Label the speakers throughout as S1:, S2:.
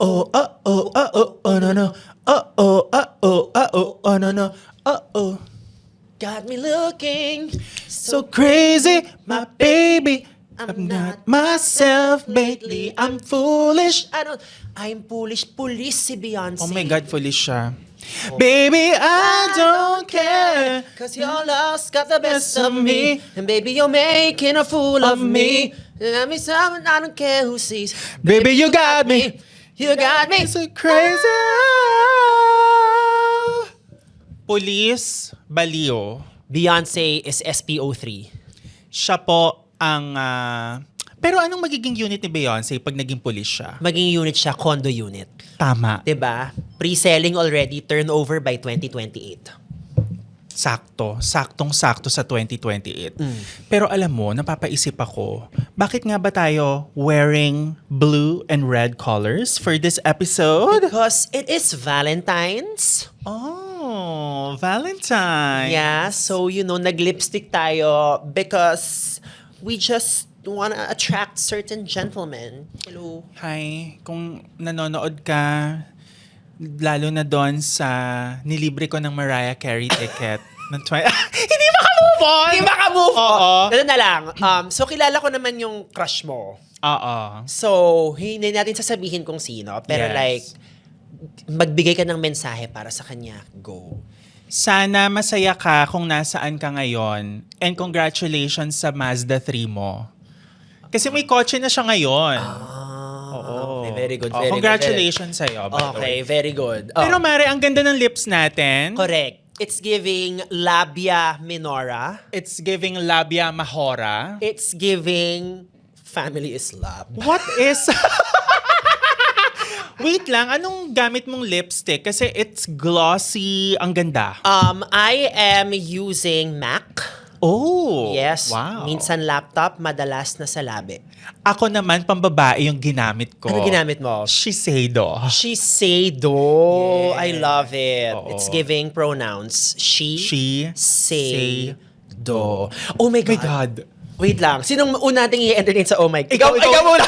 S1: oh, no, no. No, no.
S2: Got me looking
S1: So crazy, my baby. I'm not myself lately. I'm foolish.
S2: I'm foolish si Beyonce.
S1: Oh my God, foolish siya. Baby, I don't care.
S2: Cause your love's got the best of me. And baby, you're making a fool of me. Let me sound, I don't care who sees.
S1: Baby, you got me.
S2: You got me.
S1: So crazy. Police, Baliw.
S2: Beyonce is SPO3.
S1: Siya po ang... pero anong magiging unit ni Beyonce pag naging police siya?
S2: Maging unit siya, condo unit.
S1: Tama.
S2: 'Di ba? Pre-selling already, turnover by 2028.
S1: Sakto. Saktong-sakto sa 2028. Pero alam mo, napapaisip ako, bakit nga ba tayo wearing blue and red colors for this episode?
S2: Because it is Valentine's.
S1: Oh, Valentine.
S2: Yeah, so nag-lipstick tayo because we just wanna attract certain gentlemen. Hello.
S1: Hi, kung nanonood ka, lalo na doon sa nilibre ko ng Mariah Carey ticket. Hindi makamove on!
S2: Hindi makamove on!
S1: Oo.
S2: Ganun na lang. So, kilala ko naman yung crush mo.
S1: Oo.
S2: So, hindi natin sasabihin kung sino. Pero
S1: Yes.
S2: like, magbigay ka ng mensahe para sa kanya. Go.
S1: Sana masaya ka kung nasaan ka ngayon. And congratulations sa Mazda 3 mo. Kasi may kotse na siya ngayon. Oo.
S2: Okay, very good,
S1: Oh,
S2: very
S1: congratulations sa'yo. by the way.
S2: Okay, very good. Oh,
S1: Pero Mare, ang ganda ng lips natin.
S2: correct. It's giving labia minora.
S1: It's giving labia mahora.
S2: It's giving family is love.
S1: What is... Wait lang, anong gamit mong lipstick? Kasi it's glossy, ang ganda.
S2: I am using MAC.
S1: Oh,
S2: Yes.
S1: wow.
S2: Minsan laptop, madalas na sa labi.
S1: Ako naman, pambabae yung ginamit ko.
S2: Ano ginamit mo?
S1: Shiseido.
S2: Shiseido.
S1: Yeah.
S2: I love it.
S1: Oo.
S2: It's giving pronouns. She,
S1: She,
S2: say, do. Oh my
S1: my
S2: God.
S1: God.
S2: Wait lang. Sinong una nating i-entertain sa Oh My God?
S1: Ikaw
S2: muna.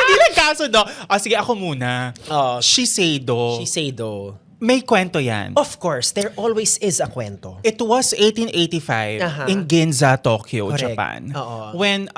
S1: Hindi lang kaso do. Sige, ako muna.
S2: Oh,
S1: Shiseido.
S2: Shiseido.
S1: May kwento yan.
S2: Of course, there always is a kwento.
S1: It was 1885
S2: Aha.
S1: in Ginza, Tokyo,
S2: Correct.
S1: Japan.
S2: Oo.
S1: When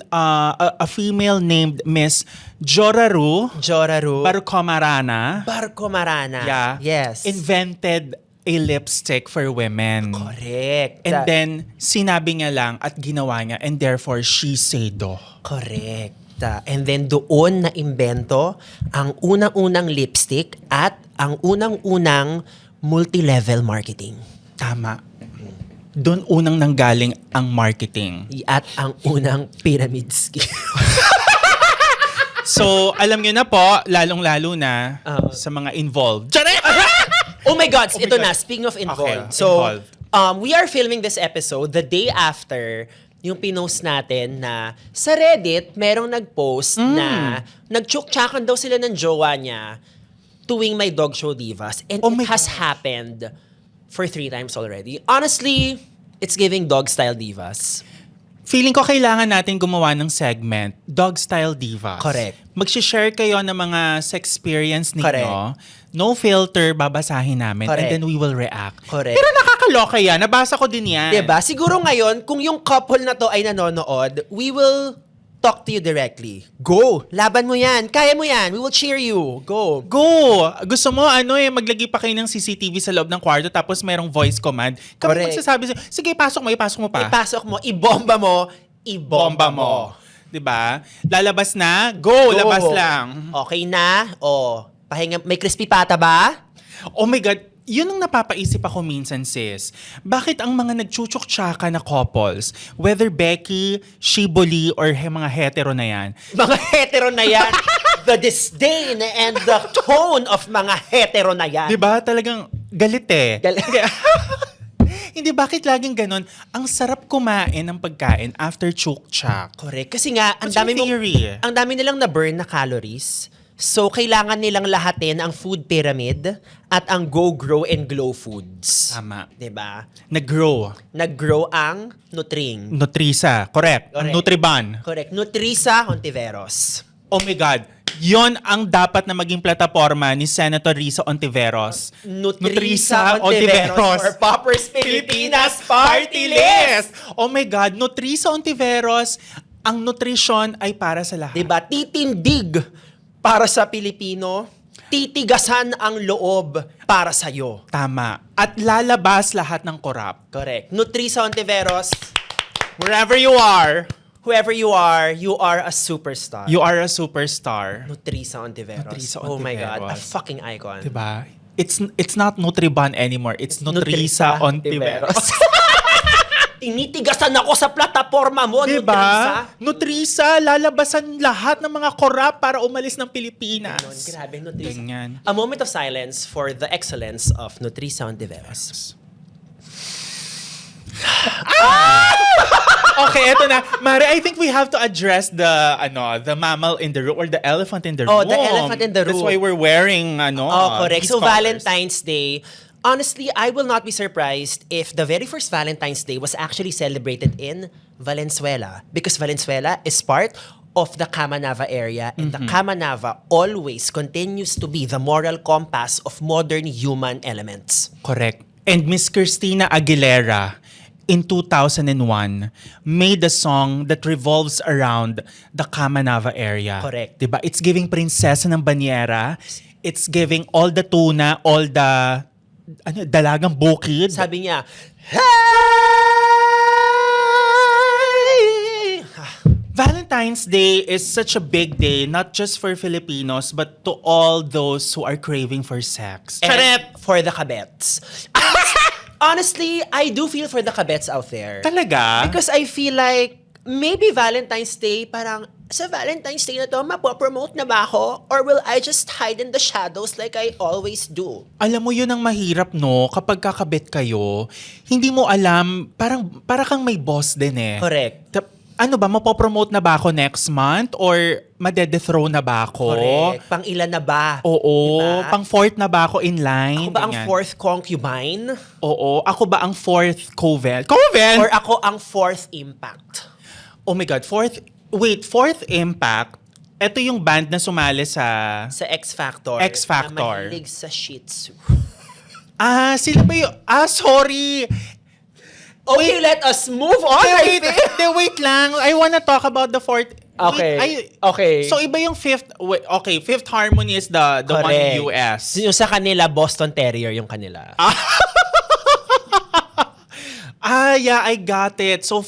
S1: a female named Miss Joraru
S2: Joraru.
S1: Barukomarana
S2: Barko Marana.
S1: yeah,
S2: Yes.
S1: invented a lipstick for women.
S2: Correct.
S1: And then, sinabi niya lang at ginawa niya and therefore, Shiseido.
S2: Correct. And then doon na imbento ang unang-unang lipstick at ang unang-unang multi-level marketing.
S1: Tama. Doon unang nanggaling ang marketing.
S2: At ang unang pyramid scheme.
S1: So, alam niyo na po, lalong-lalo na sa mga involved.
S2: Oh my God!
S1: Oh my
S2: Ito
S1: God.
S2: na, speaking of involved.
S1: Okay,
S2: So,
S1: involved.
S2: we are filming this episode the day after yung pinost natin na sa Reddit, merong nag-post na nagtsuktsakan daw sila ng jowa niya tuwing may dog show divas. And
S1: Oh
S2: it
S1: my
S2: has
S1: gosh.
S2: happened for 3 times already. Honestly, it's giving dog-style divas.
S1: Feeling ko kailangan natin gumawa ng segment, Dog Style Divas.
S2: Correct.
S1: Mag-share kayo ng mga sex experience ninyo.
S2: Correct.
S1: No filter, babasahin namin.
S2: Correct.
S1: And then we will react.
S2: Correct.
S1: Pero nakakaloka yan. Nabasa ko din yan.
S2: Diba? Siguro ngayon, kung yung couple na to ay nanonood, we will talk to you directly. Go! Laban mo yan. Kaya mo yan. We will cheer you. Go!
S1: Go! Gusto mo, maglagay pa kayo ng CCTV sa loob ng kwarto tapos merong voice command. Kami
S2: Correct.
S1: magsasabi sa'yo, sige, ipasok mo pa.
S2: Ipasok mo, ibomba mo, ibomba mo.
S1: Diba? Lalabas na? Go!
S2: Go.
S1: Labas lang.
S2: Okay na? O, pahinga, may crispy pata ba?
S1: Oh my God, yun ang napapaisip ako minsan, sis. Bakit ang mga nagchuchuk-tsaka na couples, whether Becky, Shiboli, or mga hetero na yan,
S2: Mga hetero na yan. The disdain and the tone of mga hetero na yan.
S1: di ba talagang galit eh.
S2: Gal-
S1: Hindi, bakit laging ganon? Ang sarap kumain ng pagkain after chuk-chak.
S2: Correct. Kasi nga, ang
S1: What's your
S2: dami
S1: theory?
S2: ang dami nilang na-burn na calories. So, kailangan nilang lahatin ang food pyramid at ang Go, Grow, and Glow foods.
S1: Tama.
S2: 'Di ba?
S1: Nag-grow.
S2: Nag-grow ang Nutring.
S1: Nutrisa. Correct. Ang
S2: Correct.
S1: Nutriban.
S2: Correct. Nutrisa Hontiveros.
S1: Oh my God. Yon ang dapat na maging plataforma ni Senator Risa Ontiveros.
S2: Nutrisa Ontiveros or Poppers Pilipinas Party List!
S1: Oh my God, Nutrisa Ontiveros, ang nutrisyon ay para sa lahat.
S2: Diba? Titindig para sa Pilipino, titigasan ang loob para sa'yo.
S1: Tama. At lalabas lahat ng korap.
S2: Correct. Nutrisa Ontiveros,
S1: Wherever you are,
S2: whoever you are a superstar.
S1: you are a superstar.
S2: Nutrisa Ontiveros.
S1: Nutrisa
S2: Oh my God, a
S1: Ontiveros.
S2: fucking icon.
S1: Diba? It's not Nutriban anymore. It's Nutrisa Ontiveros.
S2: Tinitigasan ako sa plataforma mo, Nutrisa.
S1: Diba? Nutrisa, lalabasan lahat ng mga korap para umalis ng Pilipinas.
S2: Ganon, grabe, Nutrisa.
S1: Ganyan.
S2: A moment of silence for the excellence of Nutrisa Ontiveros.
S1: Okay, eto na. Mari, I think we have to address the mammal in the room or the elephant in the room.
S2: Oh, the elephant in the
S1: That's
S2: room.
S1: why we're wearing
S2: Oh, correct.
S1: these
S2: So,
S1: colors.
S2: Valentine's Day, honestly, I will not be surprised if the very first Valentine's Day was actually celebrated in Valenzuela because Valenzuela is part of the Kamanava area and the Kamanava always continues to be the moral compass of modern human elements.
S1: Correct. And Miss Christina Aguilera in 2001 made a song that revolves around the Kamanava area.
S2: Correct.
S1: Diba? It's giving Prinsesa ng Banyera. It's giving all the tuna, all the dalagang bukid.
S2: Sabi niya, Hey!
S1: Valentine's Day is such a big day, not just for Filipinos, but to all those who are craving for sex.
S2: And for the kabets. Honestly, I do feel for the kabets out there.
S1: Talaga?
S2: Because I feel like maybe Valentine's Day, parang sa Valentine's Day na to, mapopromote na ba ako? Or will I just hide in the shadows like I always do?
S1: Alam mo yun ang mahirap no, kapag kakabit kayo, hindi mo alam, para kang may boss din eh.
S2: Correct.
S1: Ano ba, mapopromote na ba ako next month? Or madedethrone na ba ako?
S2: Correct. Pang ilan na ba?
S1: Oo.
S2: Diba?
S1: Pang fourth na ba ako in line?
S2: Ako ba ang
S1: Ganyan.
S2: fourth concubine?
S1: Oo. Ako ba ang fourth coven? Coven?
S2: Or ako ang fourth impact?
S1: Oh my God, fourth impact. Ito yung band na sumali sa...
S2: Sa X Factor.
S1: X Factor.
S2: Na mahilig sa Shih Tzu.
S1: Sila ba yung... sorry.
S2: Okay, let us move on.
S1: Wait lang. I wanna talk about the fourth...
S2: Okay. Okay.
S1: So, iba yung fifth... Fifth Harmony is the one in US.
S2: Yung sa kanila, Boston Terrier yung kanila.
S1: Yeah, I got it. So,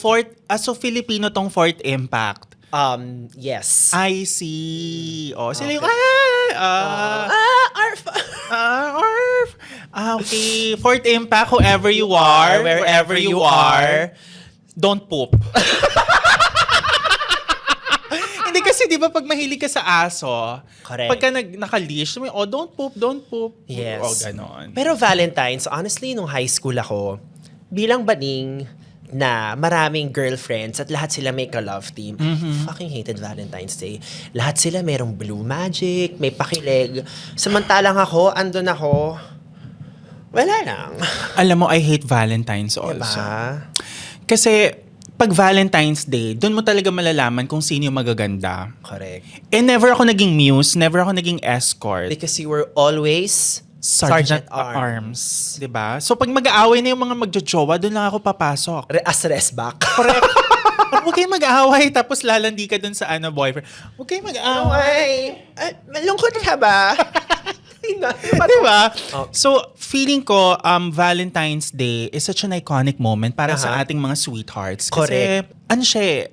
S1: Filipino tong fourth impact.
S2: Yes.
S1: I see. Sila yung...
S2: Arf!
S1: Arf! Okay. Fourth impact, whoever you are, wherever you are, don't poop. Hindi kasi, di ba, pag mahilig ka sa aso,
S2: Correct.
S1: pagka naka-leash, don't poop, don't poop.
S2: Yes.
S1: Ganon.
S2: Pero Valentine's, honestly, nung high school ako, bilang baning na maraming girlfriends at lahat sila may ka-love team, fucking hated Valentine's Day. Lahat sila merong blue magic, may pakilig. Samantalang ako, andun ako, wala lang.
S1: Alam mo, I hate Valentine's also.
S2: Diba?
S1: Kasi, pag Valentine's Day, doon mo talaga malalaman kung sino yung magaganda.
S2: Correct.
S1: Never ako naging muse, never ako naging escort.
S2: Because you were always Sergeant
S1: Arms. Diba? So pag mag-aaway na yung mga magjojowa, doon lang ako papasok.
S2: as resback.
S1: Correct. Huwag kayong mag-aaway tapos lalandi ka doon sa boyfriend. Huwag kayong mag-aaway.
S2: Malungkot ka ba?
S1: Diba?
S2: Oh.
S1: So, feeling ko, Valentine's Day is such an iconic moment para sa ating mga sweethearts. Kasi,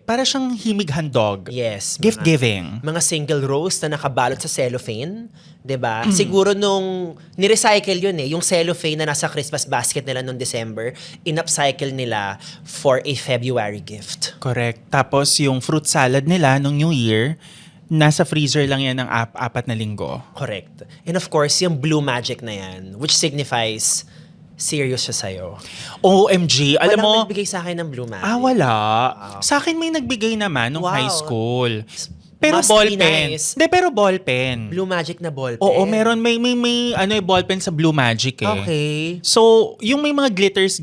S1: para siyang himig handog.
S2: Yes.
S1: Gift-giving.
S2: Mga single rose na nakabalot sa cellophane. 'Di ba? Siguro nung ni-recycle yun yung cellophane na nasa Christmas basket nila nung December, in-upcycle nila for a February gift.
S1: Correct. Tapos yung fruit salad nila nung New Year, nasa freezer lang yan ng 4 na linggo.
S2: Correct. And of course, yung blue magic na yan, which signifies serious siya sa'yo.
S1: OMG, alam mo...
S2: Walang nagbigay sa akin ng blue magic.
S1: Wala. Sa akin may nagbigay naman nung
S2: Wow.
S1: high school. Pero
S2: Must be
S1: ballpen.
S2: nice.
S1: Hindi, pero ballpen.
S2: Blue magic na ballpen.
S1: Oo, meron. May ballpen sa Blue Magic eh.
S2: Okay.
S1: So, yung may mga glitters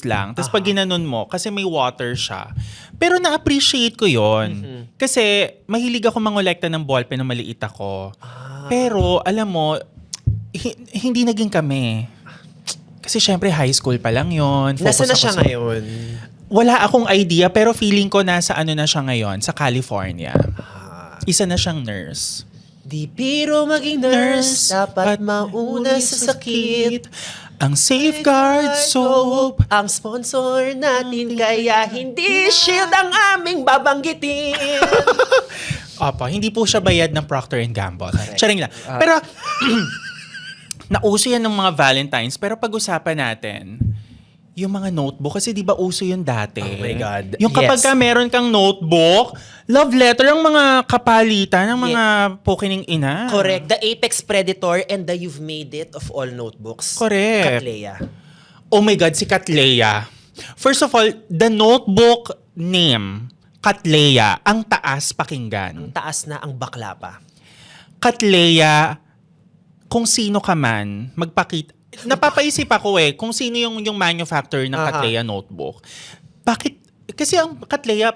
S1: lang. Tapos pag ginanon mo, kasi may water siya, Pero na-appreciate ko yon. Kasi mahilig ako mangolekta ng ballpen nung maliit ako. Pero alam mo, hindi naging kami. Kasi syempre high school pa lang yon.
S2: Nasaan na siya ngayon?
S1: Wala akong idea pero feeling ko nasa ano na siya ngayon, sa California. Isa na siyang nurse.
S2: Di biro maging nurse, dapat mauna sa sakit.
S1: Ang safeguard soap.
S2: Ang sponsor natin, kaya hindi Shield ang aming babanggitin.
S1: Opo, hindi po siya bayad ng Procter & Gamble. Charing lang. Pero, nauso yan ng mga Valentines. Pero pag-usapan natin, yung mga notebook, kasi di ba uso yun dati?
S2: Oh my God.
S1: Yung kapag
S2: Yes.
S1: ka meron kang notebook, love letter ang mga kapalitan ng mga pokining ina.
S2: Correct. The apex predator and the you've made it of all notebooks.
S1: Correct.
S2: Katleya.
S1: Oh my God, si Katleya. First of all, the notebook name, Katleya, ang taas pakinggan.
S2: Taas na ang bakla pa.
S1: Katleya, kung sino ka man, napapaisip ako kung sino yung manufacturer ng Katleya notebook. Bakit? Kasi ang Katleya,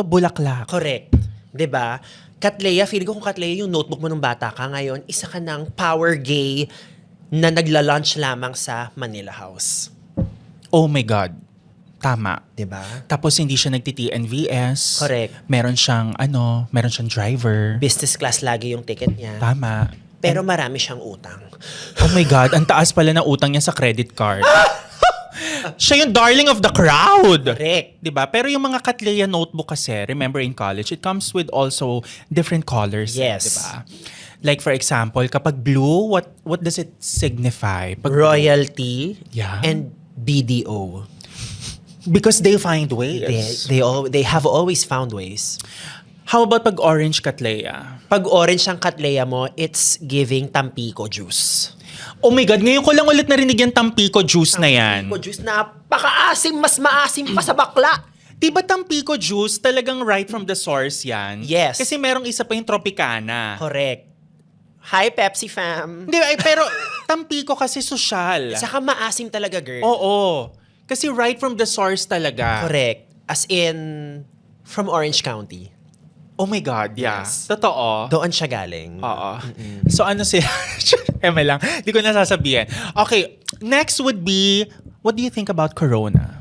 S1: bulaklak.
S2: Correct. 'Di ba? Katleya, feeling ko kung Katleya yung notebook mo nung bata ka, ngayon, isa ka ng power gay na nagla-launch lamang sa Manila House.
S1: Oh my God. Tama.
S2: 'Di ba?
S1: Tapos hindi siya nagti-TNVS.
S2: Correct.
S1: Meron siyang driver.
S2: Business class lagi yung ticket niya.
S1: Tama.
S2: Pero marami siyang utang.
S1: Oh my God, ang taas pala na utang niya sa credit card. Siya yung darling of the crowd.
S2: Correct.
S1: Diba? Pero yung mga Katleya notebook kasi, remember in college, it comes with also different colors.
S2: Yes.
S1: Diba? Like for example, kapag blue, what does it signify? Pag blue,
S2: Royalty
S1: Yeah.
S2: and BDO.
S1: because they find ways.
S2: They have always found ways.
S1: How about pag orange Katleya?
S2: Pag orange ang Katleya mo, it's giving Tampico juice.
S1: Oh my God, ngayon ko lang ulit narinig yung Tampico juice na yan.
S2: Tampico juice, napakaasim, mas maasim pa sa bakla.
S1: Diba Tampico juice talagang right from the source yan?
S2: Yes.
S1: Kasi merong isa pa yung Tropicana.
S2: Correct. Hi, Pepsi fam.
S1: Hindi, pero Tampico kasi social.
S2: Saka maasim talaga, girl.
S1: Oo. Kasi right from the source talaga.
S2: Correct. As in, from Orange County.
S1: Oh my God, yeah.
S2: Yes.
S1: Totoo.
S2: Doon siya galing.
S1: Oo. So ano siya? Eme lang. Di ko nasasabihin. Okay, next would be, what do you think about Corona?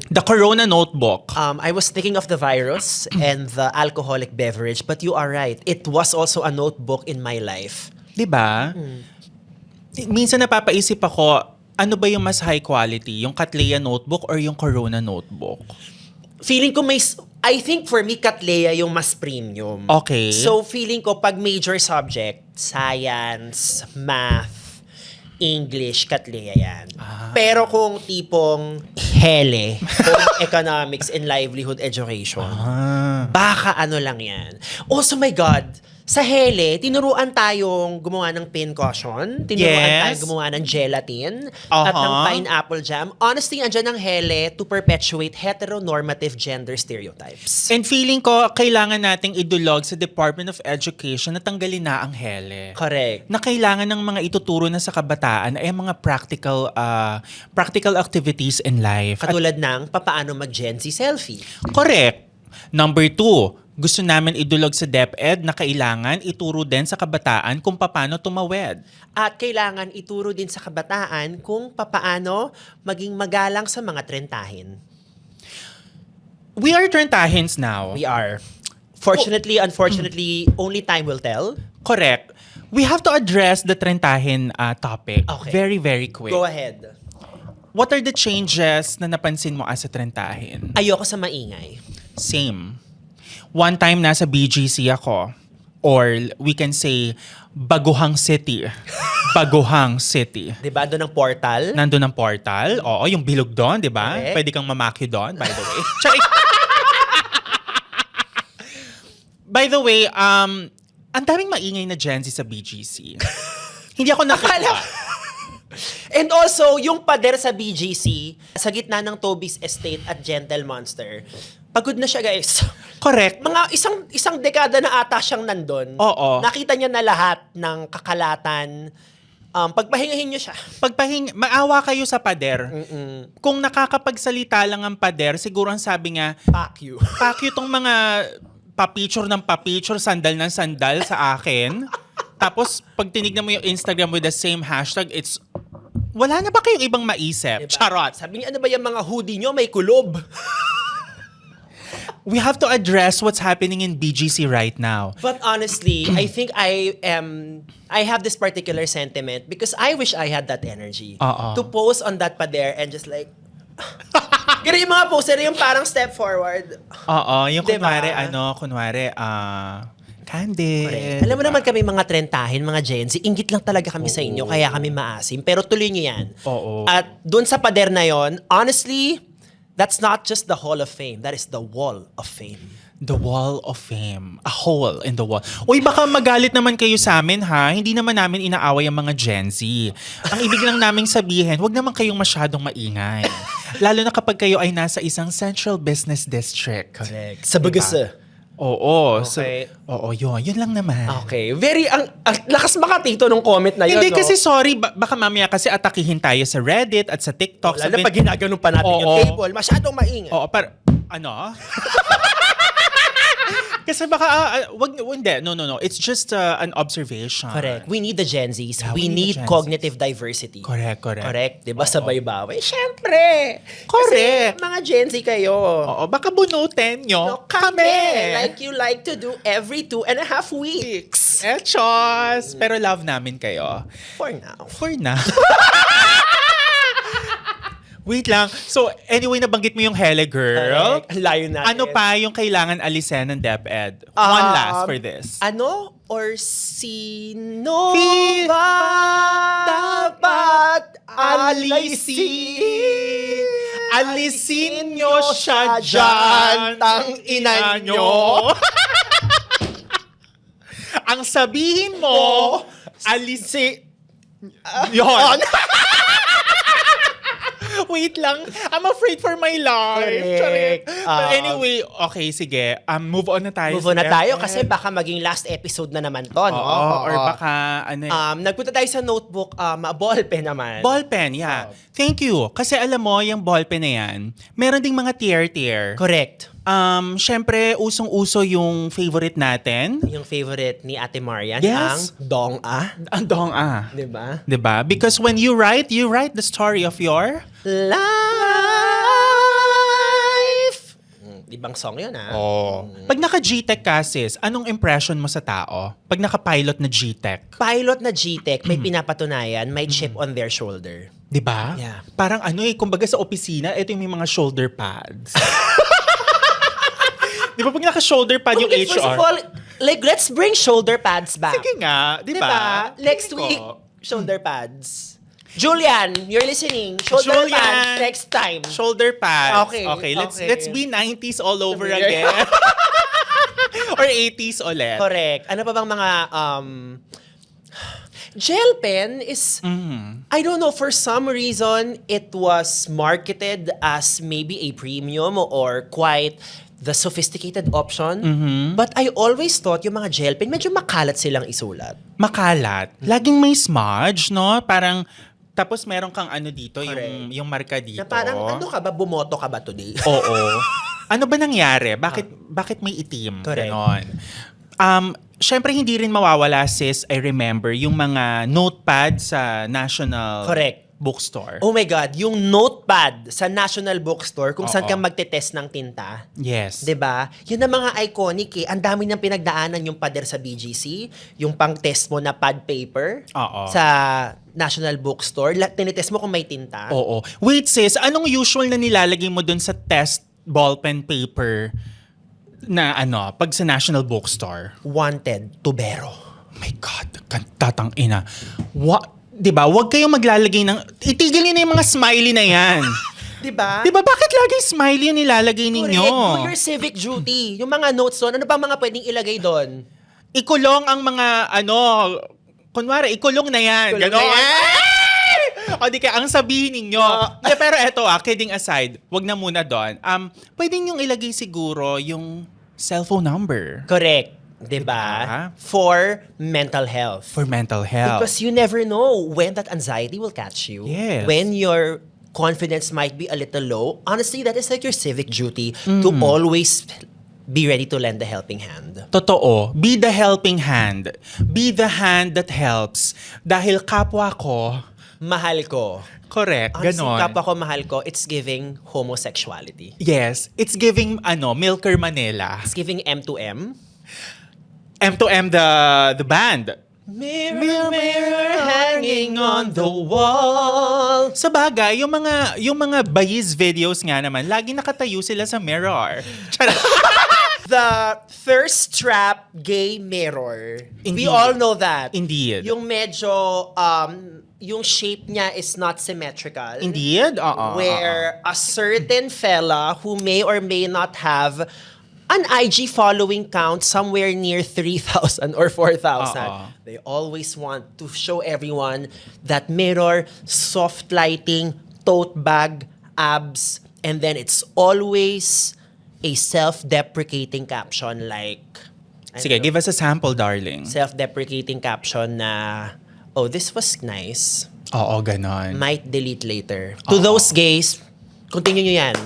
S1: The Corona notebook.
S2: I was thinking of the virus and the alcoholic beverage, but you are right. It was also a notebook in my life.
S1: Di ba? Minsan napapaisip ako, ano ba yung mas high quality? Yung Katleya notebook or yung Corona notebook?
S2: Feeling ko I think for me, Katleya yung mas premium.
S1: Okay.
S2: So feeling ko pag major subject, science, math, English, Katleya yan. Pero kung tipong hele, kung economics and livelihood education, baka ano lang yan. Also, my God, sa hele, tinuruan tayong gumawa ng pin cushion, tinuruan
S1: Yes.
S2: tayong gumawa ng gelatin, at ng pineapple jam. Honestly, andyan ang hele to perpetuate heteronormative gender stereotypes.
S1: And feeling ko, kailangan nating idulog sa Department of Education na tanggalin na ang hele.
S2: Correct.
S1: Na kailangan ng mga ituturo na sa kabataan ay mga practical activities in life.
S2: Katulad ng papaano mag-Gen Z selfie.
S1: Correct. Number 2, gusto namin idulog sa DepEd na kailangan ituro din sa kabataan kung paano tumawid.
S2: At kailangan ituro din sa kabataan kung papaano maging magalang sa mga trentahin.
S1: We are trentahins now.
S2: We are. Fortunately, unfortunately, only time will tell.
S1: Correct. We have to address the trentahin topic
S2: Okay.
S1: very, very quick.
S2: Go ahead.
S1: What are the changes na napansin mo as a trentahin?
S2: Ayoko sa maingay.
S1: Same. One time nasa BGC ako, or we can say Baguhang City. Baguhang City.
S2: Diba? Doon ang portal.
S1: Nandun ang portal. Oo, yung bilog doon, di ba?
S2: Correct.
S1: Pwede kang mamaki doon, by the way. Charing! By the way, ang daming maingay na Gen Z sa BGC. Hindi ako nakita.
S2: And also, yung pader sa BGC, sa gitna ng Toby's Estate at Gentle Monster, pagod na siya, guys.
S1: Correct.
S2: Mga isang dekada na ata siyang nandun.
S1: Oo.
S2: Nakita niya na lahat ng kakalatan pagpahingahin nyo siya.
S1: Maawa kayo sa pader. Kung nakakapagsalita lang ang pader, siguro ang sabi nga,
S2: Fuck you.
S1: fuck you tong mga pa-picture ng pa-picture, sandal ng sandal sa akin. Tapos, pag tinignan mo yung Instagram with the same hashtag, wala na ba kayong ibang maisip?
S2: Diba?
S1: Charot.
S2: Sabi niya, ano ba yung mga hoodie nyo? May kulob.
S1: We have to address what's happening in BGC right now.
S2: But honestly, I think I have this particular sentiment because I wish I had that energy
S1: Oo.
S2: to post on that pader and just like, ganun yung mga poster, yung parang step forward.
S1: Oo, yung
S2: Diba?
S1: kunwari, candid.
S2: Correct. Alam mo naman kami mga trentahin, mga Gen Z, inggit lang talaga kami sa inyo, kaya kami maasim. Pero tuloy nyo yan.
S1: Oo.
S2: At dun sa pader na yon, honestly, that's not just the Hall of Fame. That is the Wall of Fame.
S1: The Wall of Fame. A hole in the wall. Uy, baka magalit naman kayo sa amin, ha? Hindi naman namin inaaway ang mga Gen Z. Ang ibig lang naming sabihin, wag naman kayong masyadong maingay. Lalo na kapag kayo ay nasa isang central business district.
S2: Correct. Sa Bagasa.
S1: Oo.
S2: Okay.
S1: Yun lang naman.
S2: Okay. Very, ang lakas makatito nung comment na yun,
S1: Hindi
S2: no?
S1: kasi, sorry, baka mamaya kasi atakihin tayo sa Reddit at sa TikTok.
S2: Lalo na pag ginaganon pa natin yung
S1: Oo.
S2: table, masyadong maingay.
S1: Oo, ano? Kasi baka, hindi. No. It's just an observation.
S2: Correct. We need the Gen Zs.
S1: Yeah,
S2: we
S1: we need
S2: need
S1: the Gen Zs.
S2: cognitive diversity.
S1: Correct.
S2: Correct? Diba? Sabay baway? Siyempre.
S1: Correct.
S2: Kasi mga Gen Z kayo.
S1: Oo, baka bunutin nyo.
S2: No, kami. Like you like to do every 2.5 weeks.
S1: Chos! Pero love namin kayo.
S2: For now.
S1: For now. Wait lang. So, anyway, nabanggit mo yung Hele Girl.
S2: Correct. Ang layo natin.
S1: Ano pa yung kailangan alisin ng DepEd? One last for this.
S2: Ano or sino
S1: Fi-
S2: ba dapat alisin?
S1: Alisin nyo siya dyan,
S2: tang ina nyo.
S1: Ang sabihin mo, Yun. Wait lang. I'm afraid for my life.
S2: Correct.
S1: But anyway, okay, sige. Move on na tayo.
S2: Move on na
S1: sa
S2: tayo
S1: DepEd.
S2: kasi baka maging last episode na naman to, no?
S1: Oo, or baka,
S2: Nagpunta tayo sa notebook, ballpen naman.
S1: ballpen, yeah. Thank you. Kasi alam mo, yung ballpen na yan, meron ding mga tier-tier.
S2: Correct.
S1: Syempre, usong-uso yung favorite natin.
S2: Yung favorite ni Ate Marian,
S1: Yes.
S2: ang Dong-a.
S1: Ang dong-a.
S2: Diba?
S1: Diba? Because when you write the story of your...
S2: Life! Ibang song yun, ha?
S1: Pag naka-GTech kasi, anong impression mo sa tao? Pag naka-pilot na GTech?
S2: Pilot na GTech, may pinapatunayan, may chip on their shoulder.
S1: Diba?
S2: Yeah.
S1: Parang kumbaga sa opisina, ito yung may mga shoulder pads. Di ba pag naka-shoulder pad yung
S2: Okay, first of
S1: HR?
S2: all, like, let's bring shoulder pads back.
S1: Sige nga, di
S2: Diba?
S1: ba?
S2: Next
S1: Tingin ko.
S2: week, shoulder pads. Julian, you're listening. Shoulder
S1: Julian.
S2: pads next time.
S1: Shoulder pads.
S2: Okay,
S1: let's
S2: okay.
S1: let's be 90s all over
S2: Okay.
S1: again. Or 80s ulit.
S2: Correct. Ano pa bang mga gel pen is I don't know, for some reason it was marketed as maybe a premium or quite the sophisticated option. But I always thought yung mga gel pen medyo makalat silang isulat.
S1: Makalat. Laging may smudge, no? Parang, tapos meron kang ano dito,
S2: Correct.
S1: yung marka dito.
S2: Na parang ano ka ba, bumoto ka ba today?
S1: Oo. Ano ba nangyari? Bakit may itim?
S2: Correct.
S1: Ganon. Syempre, hindi rin mawawala, sis, I remember, yung mga notepad sa National
S2: Correct.
S1: Bookstore.
S2: Oh my God, yung notepad sa National Bookstore kung saan
S1: Oo.
S2: ka magte-test ng tinta.
S1: Yes.
S2: 'Di ba? Yun ang mga iconic eh. Ang dami niyang pinagdaanan yung pader sa BGC, yung pang-test mo na pad paper
S1: Oo.
S2: sa National Bookstore. Tinitest mo kung may tinta.
S1: Oo. Wait, sis, anong usual na nilalagay mo dun sa test ballpen paper na pag sa National Bookstore?
S2: Wanted, tubero.
S1: Oh my God, tatang ina. Diba, wag kayong maglalagay ng... Itigil niyo na yung mga smiley na yan.
S2: 'Di ba?
S1: Diba, bakit lagi smiley yung nilalagay ninyo?
S2: Correct. Do your civic duty. Yung mga notes doon, ano pa mga pwedeng ilagay doon?
S1: Ikulong ang mga, kunwari, ikulong na yan.
S2: Ikulong
S1: Ganon.
S2: na yan.
S1: O di kaya, ang sabihin ninyo. Pero eto kidding aside, wag na muna doon. Pwede niyong ilagay siguro yung cellphone number.
S2: Correct. Diba? For mental health.
S1: For mental health.
S2: Because you never know when that anxiety will catch you.
S1: Yes.
S2: When your confidence might be a little low. Honestly, that is like your civic duty to always be ready to lend a helping hand.
S1: Totoo. Be the helping hand. Be the hand that helps. Dahil kapwa ko,
S2: Mahal ko.
S1: correct,
S2: Honestly,
S1: ganon.
S2: kapwa ko mahal ko, it's giving homosexuality.
S1: Yes, it's giving Milker Manila.
S2: It's giving M2M.
S1: M2M the band.
S2: Mirror, mirror, hanging on the wall.
S1: Sa bagay, yung mga bayis videos nga naman, lagi nakatayo sila sa mirror. Charot.
S2: The thirst trap gay mirror.
S1: Indeed.
S2: We all know that.
S1: Indeed.
S2: Yung medyo, yung shape niya is not symmetrical.
S1: Indeed?
S2: Where a certain fella who may or may not have an IG following count somewhere near 3,000 or 4,000. They always want to show everyone that mirror, soft lighting, tote bag, abs, and then it's always a self-deprecating caption like...
S1: Sige, give us a sample, darling.
S2: Self-deprecating caption na, oh, this was nice.
S1: Oo, ganon.
S2: Might delete later. To those gays, continue nyo yan.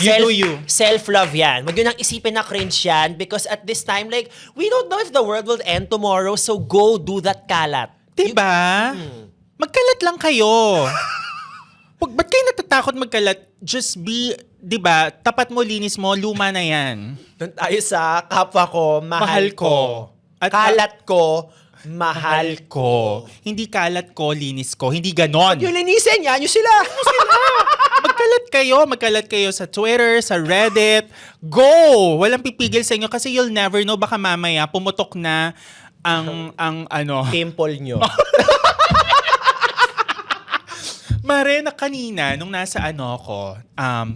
S1: You do you.
S2: Self-love yan. Huwag yun ang isipin na cringe yan because at this time, like, we don't know if the world will end tomorrow, so go do that kalat.
S1: Diba? Magkalat lang kayo. Ba't kayo natatakot magkalat? Just be, diba, tapat mo, linis mo, luma na yan.
S2: Doon tayo sa kapwa ko, mahal ko.
S1: At
S2: Kalat ko, mahal ko.
S1: Hindi kalat ko, linis ko. Hindi ganon.
S2: Yung linisin yan, yung sila.
S1: Magkalat kayo sa Twitter, sa Reddit. Go! Walang pipigil sa inyo kasi you'll never know, baka mamaya pumutok na ang
S2: Pimple nyo.
S1: Mare, na kanina, nung nasa ako,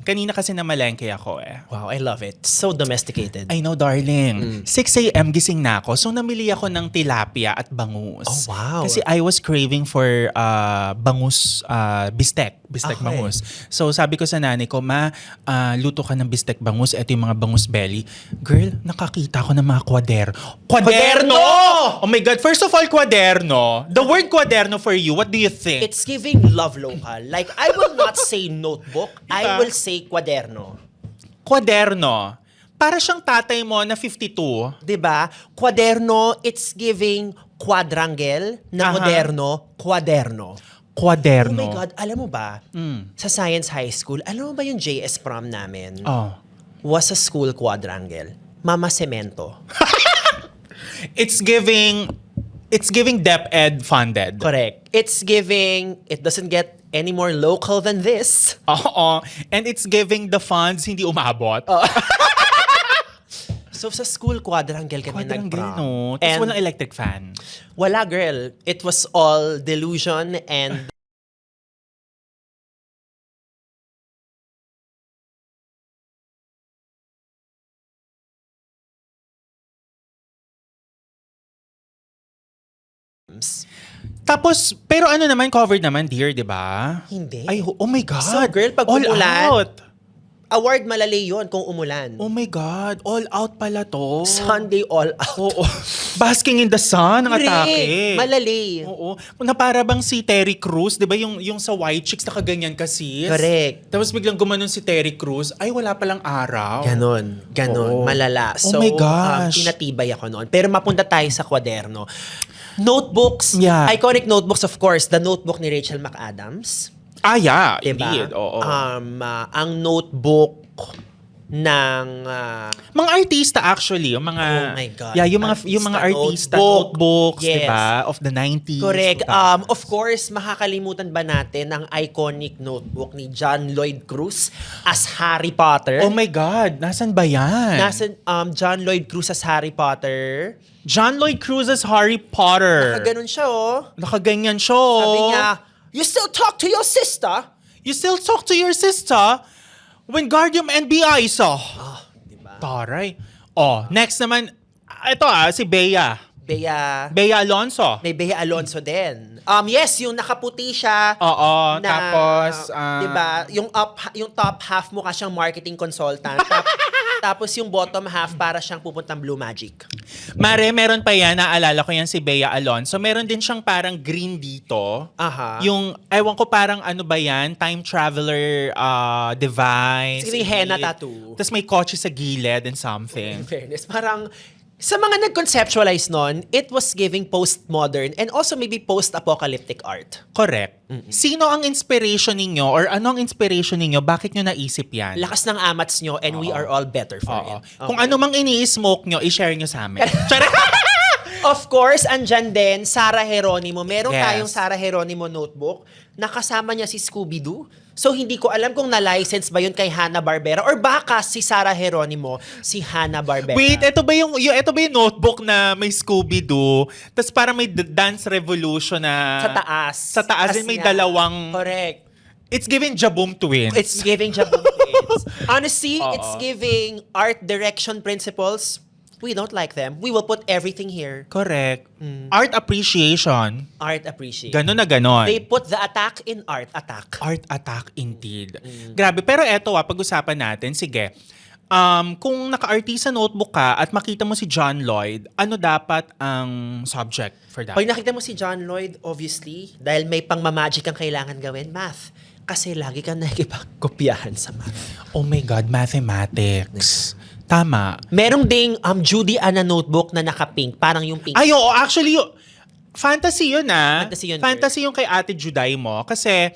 S1: kanina kasi namalengke ako eh.
S2: Wow, I love it. So domesticated.
S1: I know, darling. 6 a.m. gising na ako. So, namili ako ng tilapia at bangus.
S2: Oh, wow.
S1: Kasi I was craving for bangus, bistek. Bistek
S2: Okay.
S1: bangus. So, sabi ko sa nanay ko, luto ka ng bistek bangus. Ito yung mga bangus belly. Girl, nakakita ko ng mga Kwaderno! Oh my God. First of all, kwaderno. The word kwaderno for you, what do you think?
S2: It's giving love local. Like, I will not say notebook. I will say kwaderno.
S1: Kwaderno. Para siyang tatay mo na 52.
S2: Diba? Kwaderno, it's giving quadrangle na moderno, kwaderno.
S1: Kwaderno.
S2: Oh my God, alam mo ba, sa Science High School, alam mo ba yung JS prom namin?
S1: Oh.
S2: Was a school quadrangle. Mama Cemento.
S1: It's giving DepEd funded.
S2: Correct. It's giving, it doesn't get any more local than this.
S1: Oo. And it's giving the funds hindi umabot.
S2: So sa school quadrangle kami
S1: Quadrangle,
S2: nag-prom.
S1: no? Tapos
S2: And
S1: walang electric fan.
S2: wala, girl. It was all delusion and
S1: Tapos, pero ano naman, covered naman, dear, di ba?
S2: Hindi.
S1: Ay, oh my God.
S2: So, girl, pag
S1: all
S2: umulan,
S1: out.
S2: award malali yun kung umulan.
S1: Oh my God, all out pala to.
S2: Sunday all out.
S1: Oo. Basking in the sun, ang atake.
S2: Malali.
S1: Oo. Na para bang si Terry Crews, di ba yung sa White Chicks nakaganyan kasi.
S2: Correct.
S1: Tapos biglang gumanon si Terry Crews, ay wala palang araw.
S2: Ganon.
S1: Oo.
S2: Malala.
S1: Oh
S2: So,
S1: my gosh.
S2: pinatibay ako noon. Pero mapunta tayo sa kwaderno. Notebooks.
S1: Yeah.
S2: Iconic notebooks, of course. The notebook ni Rachel McAdams.
S1: Ah, yeah.
S2: Diba?
S1: Indeed. Oo.
S2: Ang notebook ng...
S1: Mga artista actually, yung mga
S2: Oh my God.
S1: Yeah, yung mga artista notebooks,
S2: Yes.
S1: 'di ba? Of the 90s.
S2: Correct.
S1: 2000s.
S2: Of course, makakalimutan ba natin ang iconic notebook ni John Lloyd Cruz as Harry Potter?
S1: Oh my God, nasan ba yan?
S2: Nasa John Lloyd Cruz as Harry Potter.
S1: John Lloyd Cruz as Harry Potter.
S2: Nakaganon siya, oh.
S1: Nakaganyan siya.
S2: Sabi niya, you still talk to your sister?
S1: You still talk to your sister when Guardium NBI saw.
S2: Diba?
S1: Taray. Oh, next naman, ito si Bea. Bea Alonso.
S2: May Bea Alonso din. Yes, yung nakaputi siya.
S1: Oo,
S2: na,
S1: tapos,
S2: 'di ba? Yung top half mukha siyang marketing consultant. Tapos yung bottom half para siyang pupuntang Blue Magic.
S1: Mare, meron pa yan. Naalala ko yan si Bea Alonso. Meron din siyang parang green dito.
S2: Aha.
S1: Yung, ewan ko parang ano ba yan? Time traveler device.
S2: Sige, henna tattoo.
S1: Tapos may kotse sa gilid and something.
S2: In fairness, parang sa mga nag-conceptualize nun, it was giving postmodern and also maybe post-apocalyptic art.
S1: Correct. Sino ang inspiration ninyo or ano ang inspiration ninyo? Bakit nyo naisip yan?
S2: Lakas ng amats nyo and we are all better for
S1: Oo.
S2: it.
S1: Kung ano mang ini-smoke nyo, i-share nyo sa amin. Charot!
S2: Of course, andyan din, Sarah Geronimo. Meron
S1: Yes.
S2: tayong Sarah Geronimo notebook na kasama niya si Scooby-Doo. So, hindi ko alam kung na-license ba yun kay Hanna-Barbera or baka si Sarah Geronimo, si Hanna-Barbera.
S1: Wait, ito ba yung notebook na may Scooby-Doo? Tapos parang may Dance Revolution na...
S2: Sa taas.
S1: Sa taas din may
S2: niya.
S1: dalawang...
S2: Correct.
S1: It's giving Jaboom twins.
S2: It's giving Jabon twins. Honestly,
S1: Oo.
S2: it's giving art direction principles. We don't like them. We will put everything here.
S1: Correct. Art appreciation.
S2: Art appreciate.
S1: Ganon na ganon.
S2: They put the attack in art attack.
S1: Art attack indeed. Grabe. Pero eto pag-usapan natin. Sige. Kung naka-artista notebook ka at makita mo si John Lloyd, ano dapat ang subject for that?
S2: Pag nakita mo si John Lloyd, obviously, dahil may pang-magic ang kailangan gawin, math. Kasi lagi kang nakikipagkopyahan sa math.
S1: Oh my God, mathematics. Tama.
S2: Merong ding Judy Anna notebook na naka-pink. Parang yung pink.
S1: Ay, oo. Actually, fantasy yun
S2: Fantasy yun,
S1: Fantasy yung kay Ate Juday mo. Kasi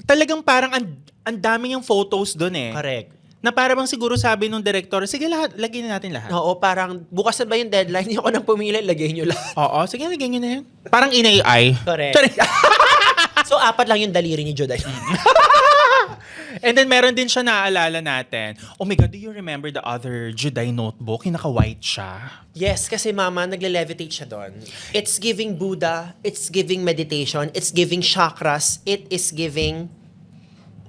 S1: talagang parang ang dami niyang photos doon eh.
S2: Correct.
S1: Na parang siguro sabi nung director, sige lahat, lagyan na natin lahat.
S2: Oo, parang bukas na ba yung deadline? Hindi ako nang pumili, lagay nyo lahat.
S1: Oo, sige lagyan niyo na yun. Parang in AI.
S2: Correct. So, 4 lang yung daliri ni Juday.
S1: And then meron din siya naaalala natin. Oh my God, do you remember the other Juday notebook? Yung naka-white siya.
S2: Yes, kasi mama, nagle-levitate siya doon. It's giving Buddha, it's giving meditation, it's giving chakras, it is giving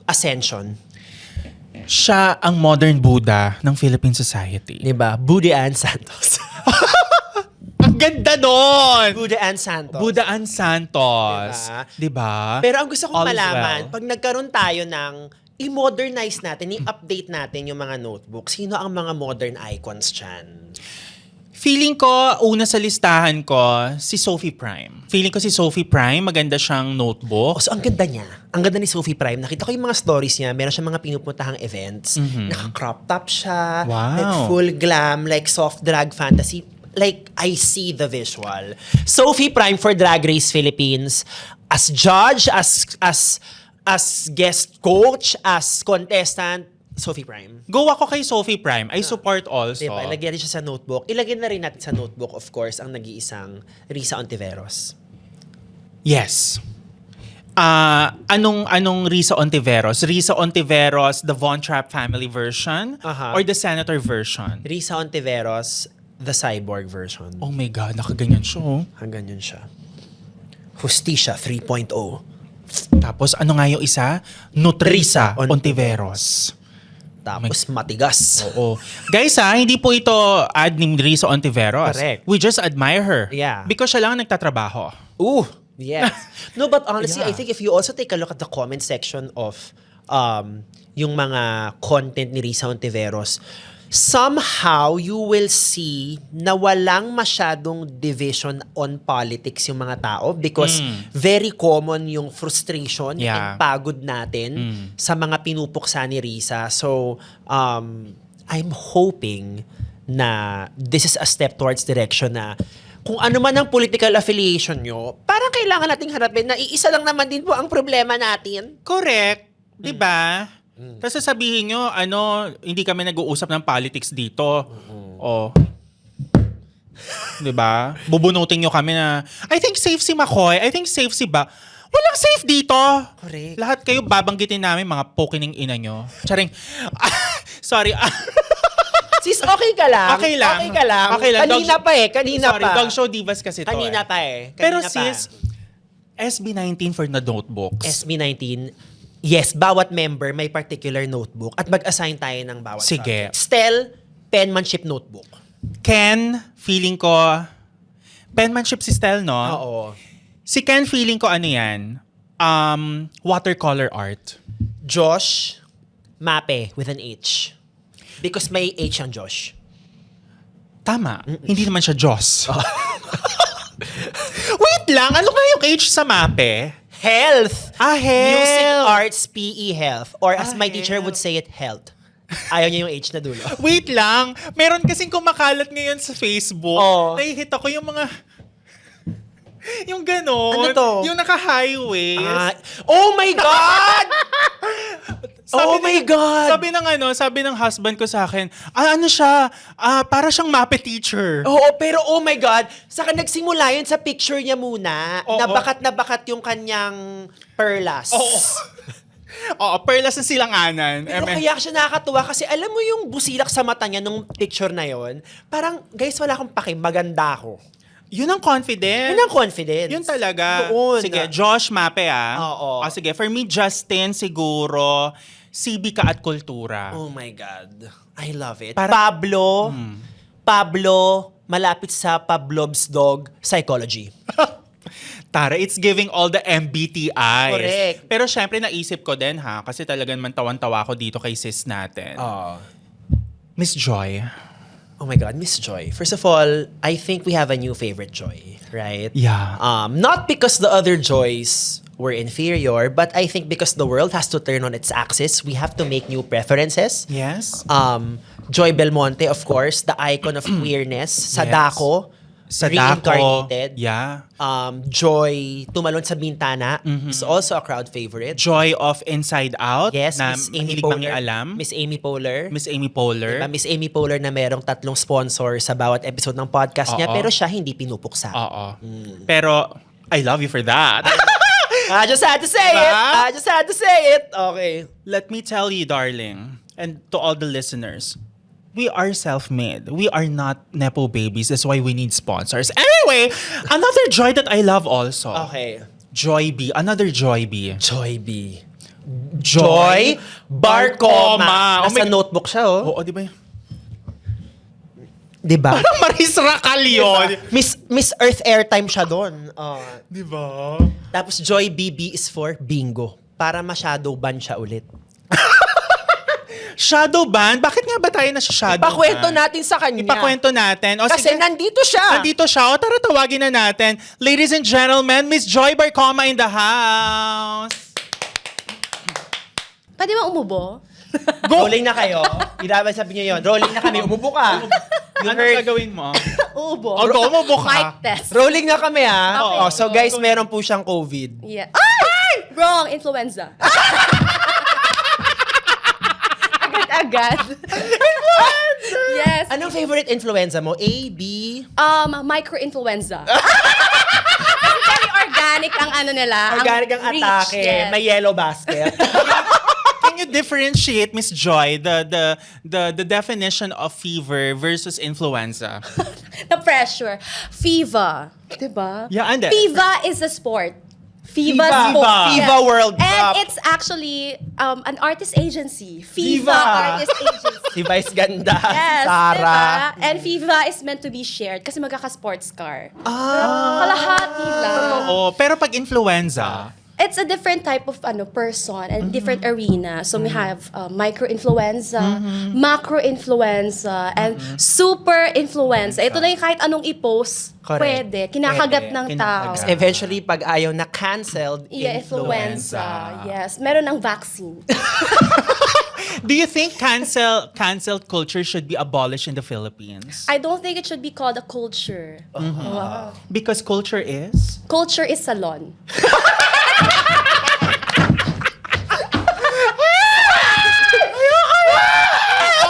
S2: ascension.
S1: Siya ang modern Buddha ng Philippine society.
S2: Diba? Buddha Ann Santos.
S1: Ang ganda doon!
S2: Buddha Ann Santos.
S1: Buddha Ann Santos. Diba?
S2: Pero ang gusto kong
S1: All is
S2: malaman,
S1: well.
S2: pag nagkaroon tayo ng i-modernize natin, i-update natin yung mga notebooks, sino ang mga modern icons dyan?
S1: Feeling ko, una sa listahan ko, si Sophie Prime. Feeling ko si Sophie Prime, maganda siyang notebook.
S2: Oh, so ang ganda niya. Ang ganda ni Sophie Prime. Nakita ko yung mga stories niya. Meron siyang mga pinupuntahang events. Naka-crop top siya.
S1: Wow.
S2: Like full glam, like soft drag fantasy. Like, I see the visual. Sophie Prime for Drag Race Philippines. As judge, as guest coach, as contestant, Sophie Prime.
S1: Go ako kay Sophie Prime. I support also.
S2: Diba? Ilagyan rin siya sa notebook. Ilagyan na rin natin sa notebook, of course, ang nag-iisang Risa Ontiveros.
S1: Yes. Anong Risa Ontiveros? Risa Ontiveros, the Von Trapp family version?
S2: Aha.
S1: Or the senator version?
S2: Risa Ontiveros, the cyborg version.
S1: Oh my God, nakaganyan siya. Oh.
S2: Hanggang yun siya. Justicia 3.0.
S1: Tapos ano nga yung isa? Nutrisa
S2: Risa
S1: Ontiveros.
S2: Tapos matigas.
S1: Oo. Guys hindi po ito ad ni Risa Ontiveros.
S2: Correct.
S1: We just admire her.
S2: Yeah.
S1: Because siya lang ang nagtatrabaho.
S2: Ooh, yes. No, but honestly,
S1: Yeah.
S2: I think if you also take a look at the comment section of yung mga content ni Risa Ontiveros, somehow you will see na walang masyadong division on politics yung mga tao because very common yung frustration
S1: Yeah.
S2: and pagod natin sa mga pinupuksa ni Risa. So, I'm hoping na this is a step towards direction na kung ano man ang political affiliation nyo, parang kailangan nating harapin na iisa lang naman din po ang problema natin.
S1: Correct. Diba? Tapos sasabihin nyo, hindi kami nag-uusap ng politics dito. O. Diba? Bubunutin nyo kami na, I think safe si McCoy, I think safe si ba. Walang safe dito.
S2: Correct.
S1: Lahat kayo babanggitin namin mga pokining ina nyo. Charing. Sorry.
S2: Sis, okay ka lang?
S1: Okay lang.
S2: Okay ka lang?
S1: Okay lang.
S2: Kanina
S1: Dog-
S2: pa eh. Kanina
S1: Sorry,
S2: pa.
S1: Dog Show Divas kasi to
S2: Kanina pa eh. Kanina
S1: Pero
S2: pa.
S1: sis, SB19 for the notebooks.
S2: SB19, yes, bawat member may particular notebook at mag-assign tayo ng bawat
S1: Sige.
S2: subject. Stel, penmanship notebook.
S1: Ken, feeling ko, penmanship si Stel, no?
S2: Oo.
S1: Si Ken, feeling ko ano yan? Watercolor art.
S2: Josh, Mape with an H. Because may H ang Josh.
S1: Tama. Hindi naman siya Diyos. Wait lang, ano nga yung H sa MAPE?
S2: Health!
S1: Health.
S2: Music, arts, PE, health. Or as my teacher
S1: health.
S2: would say it, health. Ayaw niya yung H na dulo.
S1: Wait lang, meron kasing kumakalat ngayon sa Facebook.
S2: Oh.
S1: Nahihit ako yung mga... yung ganon.
S2: Ano to?
S1: Yung naka-highways.
S2: Oh my God! Oh my God!
S1: Sabi ng husband ko sa akin, ano siya, para siyang MAPE teacher.
S2: Oo, pero oh my God, saka nagsimula yun sa picture niya muna.
S1: Oo.
S2: Nabakat yung kanyang perlas.
S1: Oo. Oo, perlas na silanganan.
S2: Pero kaya siya nakakatuwa kasi alam mo yung busilak sa mata niya nung picture na yon. Parang, guys, wala akong pake, maganda ako.
S1: Yun ang confidence.
S2: Yun ang confidence.
S1: Yun talaga.
S2: Doon.
S1: Sige, Josh Mape
S2: Oo.
S1: Sige, for me, Justin siguro, Sibika at Kultura.
S2: Oh my God. I love it.
S1: Para-
S2: Pablo, malapit sa Pavlov's dog, psychology.
S1: Tara, it's giving all the MBTIs.
S2: Correct.
S1: Pero syempre naisip ko din kasi talagang man tawan-tawa ko dito kay sis natin. Miss Joy.
S2: Oh my God, Miss Joy. First of all, I think we have a new favorite Joy, right?
S1: Yeah.
S2: Not because the other Joys were inferior, but I think because the world has to turn on its axis, we have to make new preferences.
S1: Yes.
S2: Joy Belmonte, of course, the icon of queerness. Sadako, reincarnated.
S1: Yeah.
S2: Joy Tumalon sa Bintana is also a crowd favorite.
S1: Joy of Inside Out.
S2: Yes,
S1: na
S2: Miss Amy
S1: mahilig
S2: Poehler.
S1: mangialam.
S2: Miss Amy Poehler.
S1: Miss Amy Poehler.
S2: Diba? Miss Amy Poehler na merong 3 sponsor sa bawat episode ng podcast niya,
S1: Oo.
S2: pero siya hindi pinupuksa.
S1: Oo. Pero, I love you for that.
S2: I just had to say
S1: Diba?
S2: it. I just had to say it. Okay.
S1: Let me tell you, darling, and to all the listeners, we are self-made. We are not Nepo babies. That's why we need sponsors. Anyway, another joy that I love also.
S2: Okay.
S1: Joy B. Another Joy B.
S2: Joy B.
S1: Joy
S2: Barcoma.
S1: Oh
S2: Nasa
S1: my-
S2: notebook siya, oh.
S1: Oo, di ba?
S2: Diba?
S1: Parang Maris Racal yun.
S2: Miss Earth Airtime siya doon.
S1: Di ba?
S2: Tapos Joy BB is for bingo. Para ma-shadow ban siya ulit.
S1: Shadow ban? Bakit nga ba tayo na sa shadow
S2: Ipakwento
S1: ban?
S2: natin sa kanya.
S1: Ipakwento natin. O,
S2: Kasi
S1: sige.
S2: nandito siya.
S1: Nandito siya. O, tara, tawagin na natin. Ladies and gentlemen, Miss Joy Barcoma in the house.
S3: Pwede ba umubo?
S2: Rolling na kayo. Iraban sabi niyo yun. Rolling na kami. Umupo ka. You
S1: Ano
S2: heard.
S1: gagawin mo?
S3: Uubo.
S1: O, go, umubo ka.
S3: Mic test.
S2: Rolling na kami, ha?
S3: Okay.
S2: Oh, so guys, meron po siyang COVID.
S3: Yeah. Ay! Wrong. Influenza. Agad-agad. Yes.
S2: Anong favorite influenza mo? A, B?
S3: Micro-influenza. Kasi very organic ang ano nila.
S2: Organic ang
S3: reach,
S2: atake.
S3: yes.
S2: May yellow basket.
S1: Can you differentiate, Miss Joy, the definition of fever versus influenza?
S3: The pressure. Fiva. Diba?
S1: Yeah, ande.
S3: Fiva is a sport. Fiva
S2: Fiva.
S3: sport.
S2: Fiva World Cup.
S3: And it's actually an artist agency. Fiva
S2: Fiva.
S3: Artist Agency.
S2: Si Vice Ganda.
S3: Yes,
S2: Sarah.
S3: diba? And Fiva is meant to be shared kasi magkaka-sports car. Kalahati lang.
S1: Oo, pero pag influenza,
S3: It's a different type of person and different arena. So we have micro-influenza, macro-influenza, and super-influenza. Ito na yung kahit anong i-post,
S2: Correct.
S3: pwede. Kinakagat
S1: Pwede.
S3: ng tao.
S1: Kinakagat.
S2: Eventually, pag ayaw na canceled,
S3: Yeah, influenza. Yes. Meron ng vaccine.
S1: do you think canceled culture should be abolished in the Philippines?
S3: I don't think it should be called a culture. Wow.
S1: Because culture is?
S3: Culture is salon.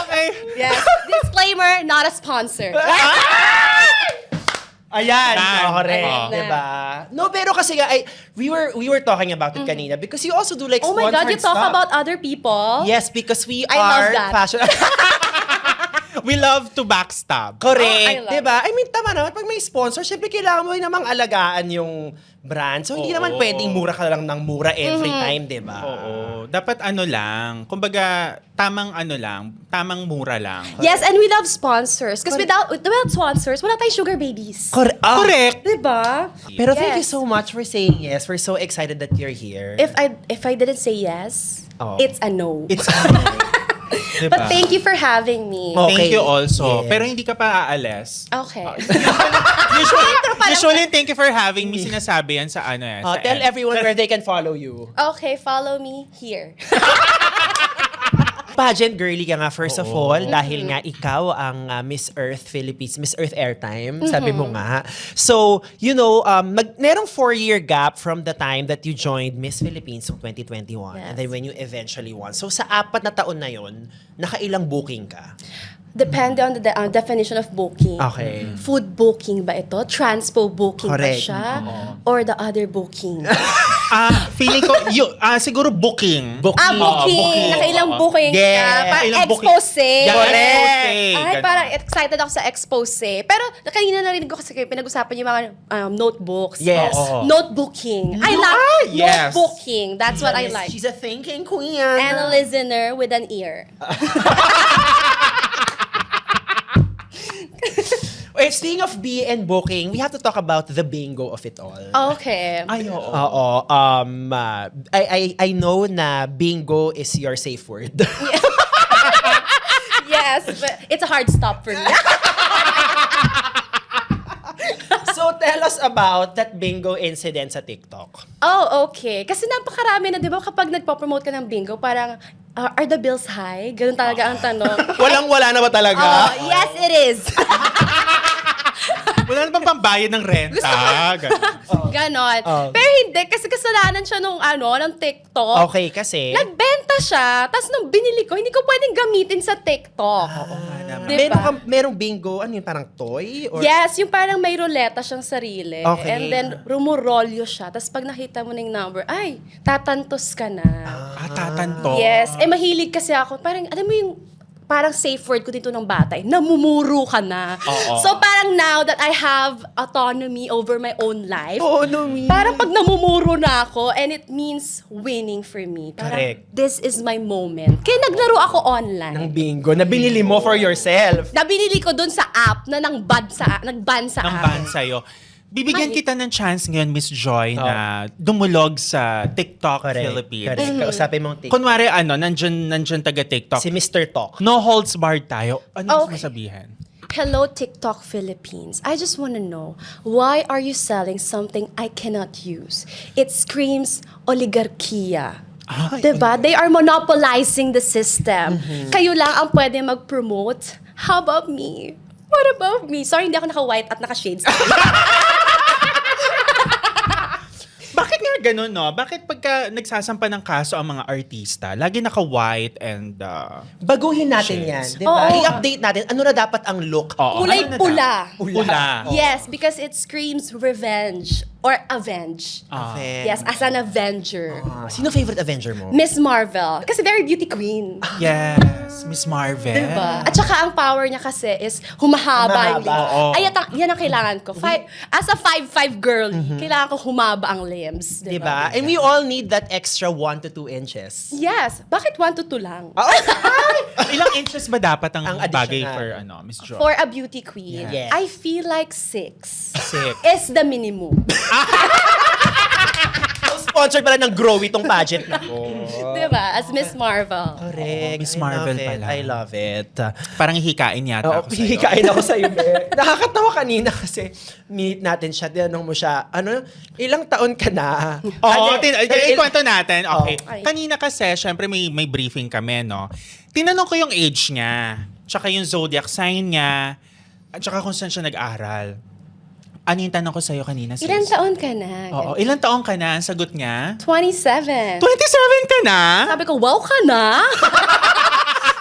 S1: Okay.
S3: Yes. Disclaimer, not a sponsor.
S2: Ayan,
S1: Yan.
S2: correct.
S1: Oo.
S2: Diba? No, pero kasi nga, we were talking about it kanina because you also do like
S3: Oh my God, you
S2: sponsored
S3: talk
S2: stuff.
S3: about other people?
S2: Yes, because we
S3: I love
S2: are
S3: that.
S2: fashion.
S1: We love to backstab.
S3: Oh, I
S2: Correct.
S3: love
S2: diba? I mean, tama naman. Pag may sponsor, syempre kailangan mo rin namang alagaan yung brand. So, hindi
S1: Oo.
S2: naman pwedeng mura ka lang ng mura every time, diba?
S1: Oo. Dapat ano lang, kumbaga, tamang mura lang.
S3: Yes, and we love sponsors. Because without sponsors, wala tayong sugar babies.
S2: Correct.
S1: Correct.
S3: Diba?
S2: Pero thank you
S3: Yes.
S2: so much for saying yes. We're so excited that you're here.
S3: If I didn't say yes,
S2: Oh.
S3: it's a no.
S2: It's
S1: Diba?
S3: But thank you for having me.
S2: Oh.
S1: Thank
S2: Okay.
S1: you also.
S2: Yes.
S1: Pero hindi ka pa aalis.
S3: Okay.
S1: Usually, thank you for having me, sinasabi yan sa ano eh. sa
S2: Tell
S1: end.
S2: everyone where they can follow you.
S3: Okay, follow me here.
S2: Pageant girly ka nga first of
S1: Oo.
S2: all dahil nga ikaw ang Miss Earth Philippines, Miss Earth Airtime, sabi mo nga. So, you know, merong 4-year gap from the time that you joined Miss Philippines noong 2021 and then
S3: Yes.
S2: when you eventually won. So, sa 4 na taon na yon, nakailang booking ka?
S3: Depende on the definition of booking.
S2: Okay.
S3: Food booking ba ito? Transpo booking
S2: Correct.
S3: ba siya? Or the other booking?
S1: Feeling ko, siguro booking.
S2: Booking.
S3: Booking! Nakailang booking
S2: Yeah.
S3: ka. Parang
S1: Nakailang booking.
S3: expose.
S1: Yeah,
S2: Correct.
S1: expose.
S3: Ay,
S1: Ganon.
S3: parang excited ako sa expose. Pero kanina narinig ko kasi kayo, pinag-usapan yung mga notebooks.
S2: Yes.
S1: Oo.
S3: Notebooking. I like
S1: yes.
S3: notebooking. That's what I
S2: Yes,
S3: like.
S2: She's a thinking queen.
S3: And a listener with an ear.
S2: Speaking of B and booking, we have to talk about the bingo of it all.
S3: Okay.
S1: Ay, oo.
S2: Oo. I know na bingo is your safe word.
S3: Yes, but it's a hard stop for me.
S2: So tell us about that bingo incident sa TikTok.
S3: Oh, okay. Kasi napakarami na, di ba, kapag nagpo-promote ka ng bingo, parang, are the bills high? Ganun talaga ang tanong.
S2: Walang-wala na ba talaga?
S3: Oh, yes, it is.
S1: Wala na bang pambayad ng renta? Ganon.
S3: Ganon.
S2: Oh.
S3: Pero hindi, kasi kasalanan siya ng TikTok.
S2: Okay, kasi...
S3: Nagbenta siya, tapos nung binili ko, hindi ko pwedeng gamitin sa TikTok. Diba?
S2: Merong bingo, ano yun, parang toy? Or...
S3: Yes, yung parang may ruleta siyang sarili.
S2: Okay.
S3: And then, rumurolyo siya. Tapos pag nakita mo na yung number, ay, tatantos ka na.
S1: Tatanto.
S3: Yes. Mahilig kasi ako. Parang, alam mo yung, parang safe word ko dito ng bata, namumuro ka na.
S1: Oo.
S3: So parang now that I have autonomy over my own life,
S2: Autonomy.
S3: parang pag namumuro na ako, and it means winning for me. Parang,
S2: Correct.
S3: this is my moment. Kaya naglaro ako online.
S2: ng bingo na binili mo for yourself.
S3: Na binili ko dun sa app na nagban sa
S1: Ng
S3: app.
S1: ban sa'yo. Bibigyan kita ng chance ngayon, Miss Joy, na dumulog sa TikTok Philippines.
S2: Correct. Kausapin mong TikTok.
S1: Kunwari, nandyan taga TikTok.
S2: Si Mr. Talk.
S1: No holds barred tayo. Ano
S3: Okay.
S1: gusto masabihin?
S3: Hello, TikTok Philippines. I just want to know, why are you selling something I cannot use? It screams oligarkiya. Diba? They are monopolizing the system. Kayo lang ang pwede mag-promote. How about me? What about me? Sorry, hindi ako naka-white at naka-shades.
S1: Bakit nga ganun, no? Bakit pagka nagsasampa ng kaso ang mga artista, lagi naka-white and...
S2: Baguhin natin
S1: Shades.
S2: yan. Diba?
S3: Oo.
S2: I-update natin. Ano na dapat ang look?
S1: Oo,
S3: Kulay
S1: ano na
S3: pula.
S1: Pula.
S3: Yes, because it screams revenge or avenge. Yes, as an avenger.
S2: Sino favorite Avenger mo?
S3: Miss Marvel. Kasi very beauty queen.
S1: Yes, Miss Marvel.
S3: Diba? At saka ang power niya kasi is humahaba yung
S2: Humahaba.
S3: limbs.
S1: Oo.
S3: Ay, yan ang kailangan ko. As a 5'5" girl, kailangan ko humaba ang limbs. Diba?
S2: Diba? And we all need that extra 1 to 2 inches.
S3: Yes. Bakit 1 to 2 lang?
S1: Ilang inches ba dapat ang,
S2: Ang
S1: bagay
S2: additional.
S1: for Miss Joy?
S3: For a beauty queen,
S2: Yeah. Yes.
S3: I feel like 6
S1: Six.
S3: is the minimum.
S2: Sponsored pala ng Grow itong pageant na ko.
S3: Diba? As Miss Marvel.
S2: Correct.
S1: Miss
S2: I
S1: Marvel
S2: love it.
S1: pala.
S2: I love it.
S1: Parang hikain yata
S2: Oo,
S1: ako sa'yo.
S2: hikain ako sa'yo, Be. Nakakatawa kanina kasi meet natin siya. Tinanong mo siya, ilang taon ka na?
S1: Oo, ikwento natin. Okay.
S3: Ay.
S1: Kanina kasi, syempre may briefing kami, no? Tinanong ko yung age niya, tsaka yung zodiac sign niya, at tsaka kung saan siya nag-aral. Ano yung tanong ko sa'yo kanina, sis?
S3: Ilan taon ka na?
S1: Oo, ilang taong ka na? Ang sagot niya?
S3: 27.
S1: 27 ka na?
S3: Sabi ko, wow ka na?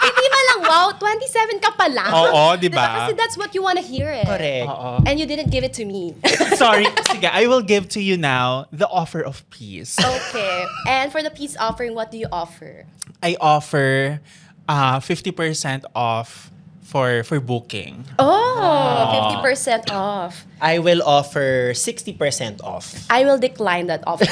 S3: Hindi man lang wow, 27 ka pa lang.
S1: Oo, di ba?
S3: Kasi that's what you wanna hear eh.
S2: Correct.
S1: Oo.
S3: And you didn't give it to me.
S1: Sorry. Sige, I will give to you now the offer of peace.
S3: Okay. And for the peace offering, what do you offer?
S1: I offer 50% off for booking.
S3: Oh, 50% off.
S2: I will offer 60% off.
S3: I will decline that offer.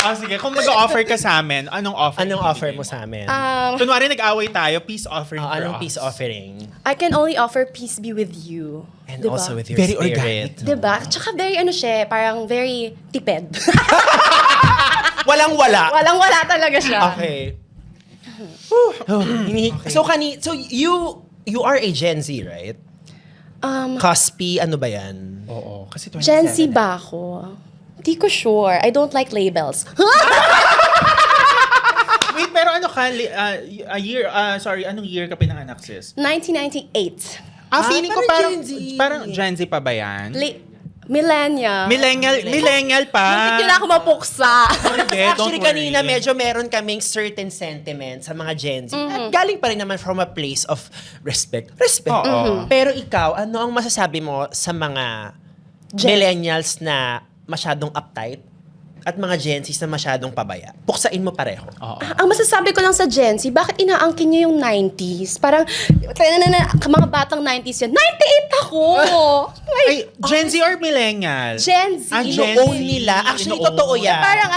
S1: Sige, kung mag-offer ka sa amin, anong offer?
S2: Anong offer mo sa amin?
S1: Kunwari nag-away tayo, peace offering for
S2: Anong
S1: us.
S2: peace offering?
S3: I can only offer peace be with you.
S2: And
S3: Diba?
S2: also with your
S1: Very
S2: spirit.
S1: organic.
S3: Diba? Tsaka very siya, parang very tipid.
S2: Walang-wala.
S3: Walang-wala talaga siya.
S2: Okay. So you are a Gen Z, right? Cuspy, ano ba yan?
S1: Oo, kasi 27.
S3: Gen Z ba ako? Di ko sure. I don't like labels.
S1: Wait, pero ano ka, anong year ka pinanganak, sis?
S3: 1998.
S1: Feeling ko
S2: parang
S1: parang
S2: Gen Z.
S1: Gen Z pa ba yan?
S3: Millennial.
S1: Millennial pa.
S3: Bakit yun ako mapuksa?
S1: Hindi, don't
S2: Actually,
S1: worry.
S2: kanina medyo meron kaming certain sentiments sa mga Gen Z. At galing pa rin naman from a place of respect.
S1: Oo.
S2: Pero ikaw, ano ang masasabi mo sa mga millennials na masyadong uptight at mga Gen Z na masyadong pabaya? Puksain mo pareho.
S1: Oo.
S3: Ang masasabi ko lang sa Gen Z, bakit inaangkin niyo yung 90s? Parang, mga batang 90s yan. 98 ako!
S1: Ay, Gen Z or millennial?
S3: Gen Z.
S1: Gen
S2: Ino-own
S1: Z.
S2: nila. Actually,
S1: Ino-own.
S2: totoo yan.
S3: Parang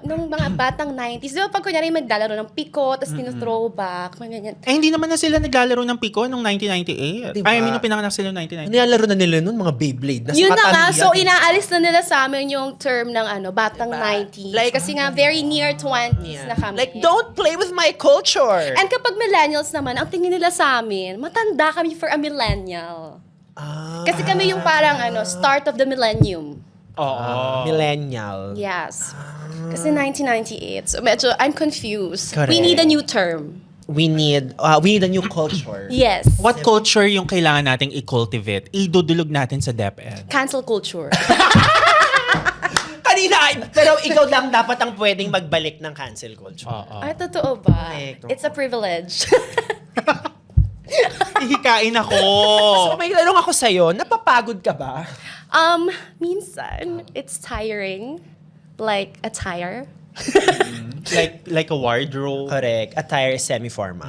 S3: nung mga batang 90s, di ba pag kunyari maglalaro ng piko, tapos tino-throwback, mga ganyan.
S1: Eh, hindi naman na sila naglalaro ng Pico nung 1998.
S2: Diba?
S1: Ay, I mean, nung pinanganak sila noong 1998.
S2: Nilalaro na nila nun, mga Beyblade. Nasa
S3: Yun na nga,
S2: Kataniya.
S3: so inaalis na nila sa amin yung term ng batang
S2: Diba?
S3: 90s.
S2: Like,
S3: kasi nga, very near 20s na kami.
S2: Like, don't play with my culture.
S3: And kapag millennials naman, ang tingin nila sa amin, matanda kami for a millennial. Kasi kami yung parang start of the millennium.
S1: Oo.
S2: Millennial.
S3: Yes. Kasi 1998. So medyo, I'm confused.
S2: Correct.
S3: We need a new term.
S2: We need a new culture.
S3: Yes.
S1: What culture yung kailangan nating i-cultivate? Idudulog natin sa DepEd.
S3: Cancel culture.
S2: Pero ikaw lang dapat ang pwedeng magbalik ng cancel culture.
S1: Oo.
S3: Ay, totoo ba?
S2: Correct.
S3: It's a privilege.
S1: Ihikain ako.
S2: So may tanong ako sa'yo, napapagod ka ba?
S3: Minsan, it's tiring. Like a tire.
S1: like a wardrobe.
S2: Correct. Attire is semi-formal.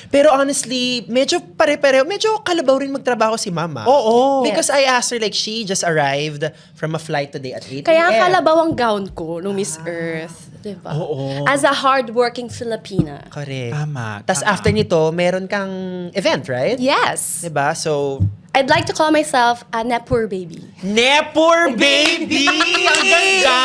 S2: Pero honestly, medyo pare-pareho. Medyo kalabaw rin magtrabaho si Mama.
S1: Oo.
S2: Because I asked her, like, she just arrived from a flight today at 8
S3: Kaya
S2: a.m.
S3: kalabaw ang gown ko nung Miss Earth. Diba?
S1: Oo.
S3: As a hardworking Filipina.
S2: Correct.
S1: Tama.
S2: Tapos
S1: tama.
S2: after nito, meron kang event, right?
S3: Yes.
S2: Diba? So,
S3: I'd like to call myself a Nepur baby.
S2: Nepur baby!
S1: Ang ganda!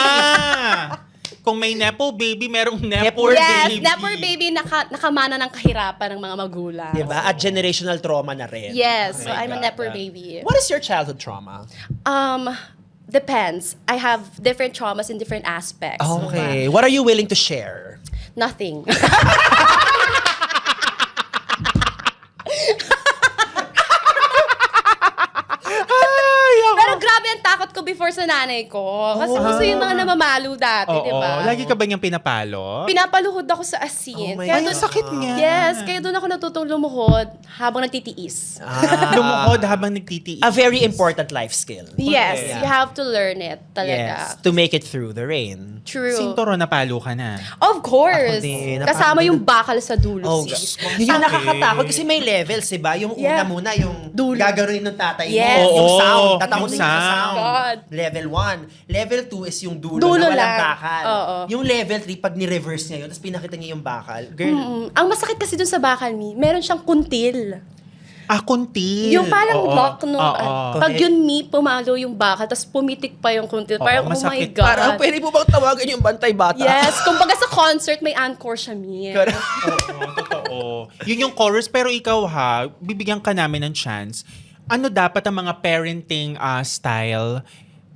S1: Kung may Nepo baby, merong Nepor
S3: Yes,
S1: baby.
S3: Nepur baby nakamana ng kahirapan ng mga magulang.
S2: Diba? At generational trauma na rin.
S3: Yes, so
S1: my
S3: I'm a
S1: God.
S3: Nepur baby.
S2: What is your childhood trauma?
S3: Depends. I have different traumas in different aspects.
S2: Okay. What are you willing to share?
S3: Nothing. Pero grabe ang takot ko before sa nanay ko. Kasi gusto yung mga namamalo dati,
S1: Oo.
S3: di ba?
S1: Lagi ka ba niyang pinapalo?
S3: Pinapaluhod ako sa asin.
S2: Oh my
S3: Kaya
S2: God.
S3: doon-
S1: Ang sakit niya.
S3: Yes, kaya doon ako natutong lumuhod habang nagtitiis.
S1: Lumuhod habang nagtitiis.
S2: A very important life skill.
S3: Yes,
S1: Yeah.
S3: you have to learn it talaga.
S2: Yes. To make it through the rain.
S3: True.
S1: Sintoro, napalo ka na.
S3: Of course.
S2: Ako din.
S3: Kasama yung bakal sa dulo.
S2: Oh,
S3: sis.
S2: yun yung nakakatakot kasi may levels, diba? Yung una
S3: Yeah.
S2: muna, yung
S3: Dulo.
S2: gagawin ng tatay
S3: Yes.
S2: mo. Yung
S1: Oo,
S2: sound.
S1: yung
S2: Tatakutin ka sa
S1: sound.
S2: sound.
S3: God.
S2: Level 1. Level 2 is yung dulo,
S3: Dulo
S2: na walang
S3: lang.
S2: bakal.
S3: Oo.
S2: Yung level 3, pag ni-reverse niya yun, tapos pinakita niya yung bakal. Girl,
S3: Ang masakit kasi dun sa bakal mi, meron siyang kuntil.
S1: Kuntil.
S3: Yung parang
S1: Oo.
S3: lock no.
S1: Oo.
S3: Pag yun mi, pumalo yung bakal, tapos pumitik pa yung kuntil.
S1: Oo,
S3: Parang, oh my
S1: masakit.
S3: God.
S2: parang pwede mo bang tawagan yung bantay bata?
S3: Yes, kumbaga sa concert, may encore siya mi.
S2: Correct.
S1: Oo, totoo. Yun yung chorus. Pero ikaw ha, bibigyan ka namin ng chance. Ano dapat ang mga parenting style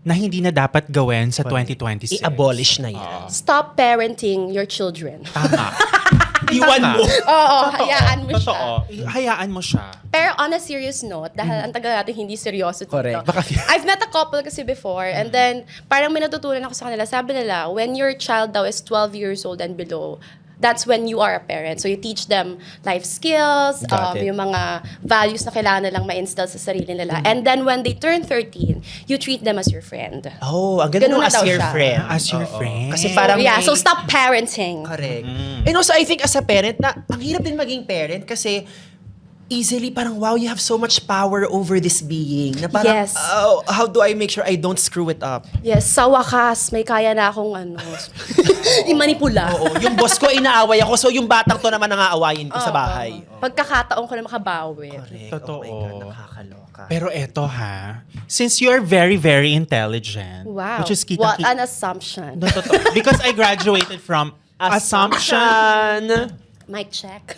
S1: na hindi na dapat gawin sa 2026?
S2: I-abolish na yan.
S3: Stop parenting your children.
S1: Tama.
S2: Iwan mo.
S3: Oo, hayaan mo siya.
S1: Totoo. Hayaan mo siya.
S3: Pero on a serious note, dahil ang tagal natin hindi seryoso dito.
S2: Correct. Baka-
S3: I've met a couple kasi before, and then parang may natutunan ako sa kanila. Sabi nila, when your child daw is 12 years old and below, that's when you are a parent. So you teach them life skills,
S2: Got it.
S3: yung mga values na kailangan nilang ma-instill sa sarili nila. And then when they turn 13, you treat them as your friend.
S2: Oh, ang ganda
S3: Ganun
S2: nung
S3: na
S2: as
S3: daw
S2: your
S3: siya.
S2: friend.
S1: As your friend.
S2: Kasi parang
S3: yeah,
S2: may-
S3: so stop parenting.
S2: Correct. And also, I think as a parent, na ang hirap din maging parent kasi easily parang, wow, you have so much power over this being. Na parang,
S3: Yes.
S2: oh, how do I make sure I don't screw it up?
S3: Yes, sa wakas, may kaya na akong imanipula.
S2: Oo, yung boss ko inaaway ako, so yung batang to naman ang aawayin ko sa bahay.
S3: Pagkakataon ko na makabawi.
S2: Correct.
S1: Totoo.
S2: Oh my God, nakakaloka.
S1: Pero eto ha, since you're very, very intelligent,
S3: Wow.
S1: which is
S3: What an assumption.
S1: No, totoo. Because I graduated from Assumption.
S3: Mic check.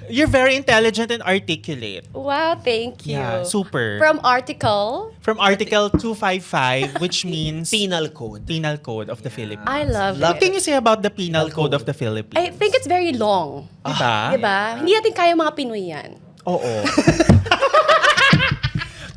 S1: You're very intelligent and articulate.
S3: Wow, thank you.
S1: Yeah, super.
S3: From article,
S1: From Article 255, which means
S2: Penal code.
S1: Penal Code of the Philippines.
S3: I love
S1: What
S3: it.
S1: can you say about the Penal Code of the Philippines?
S3: I think it's very long.
S1: Diba?
S3: Diba? Hindi natin kaya mga Pinoy yan.
S1: Oo.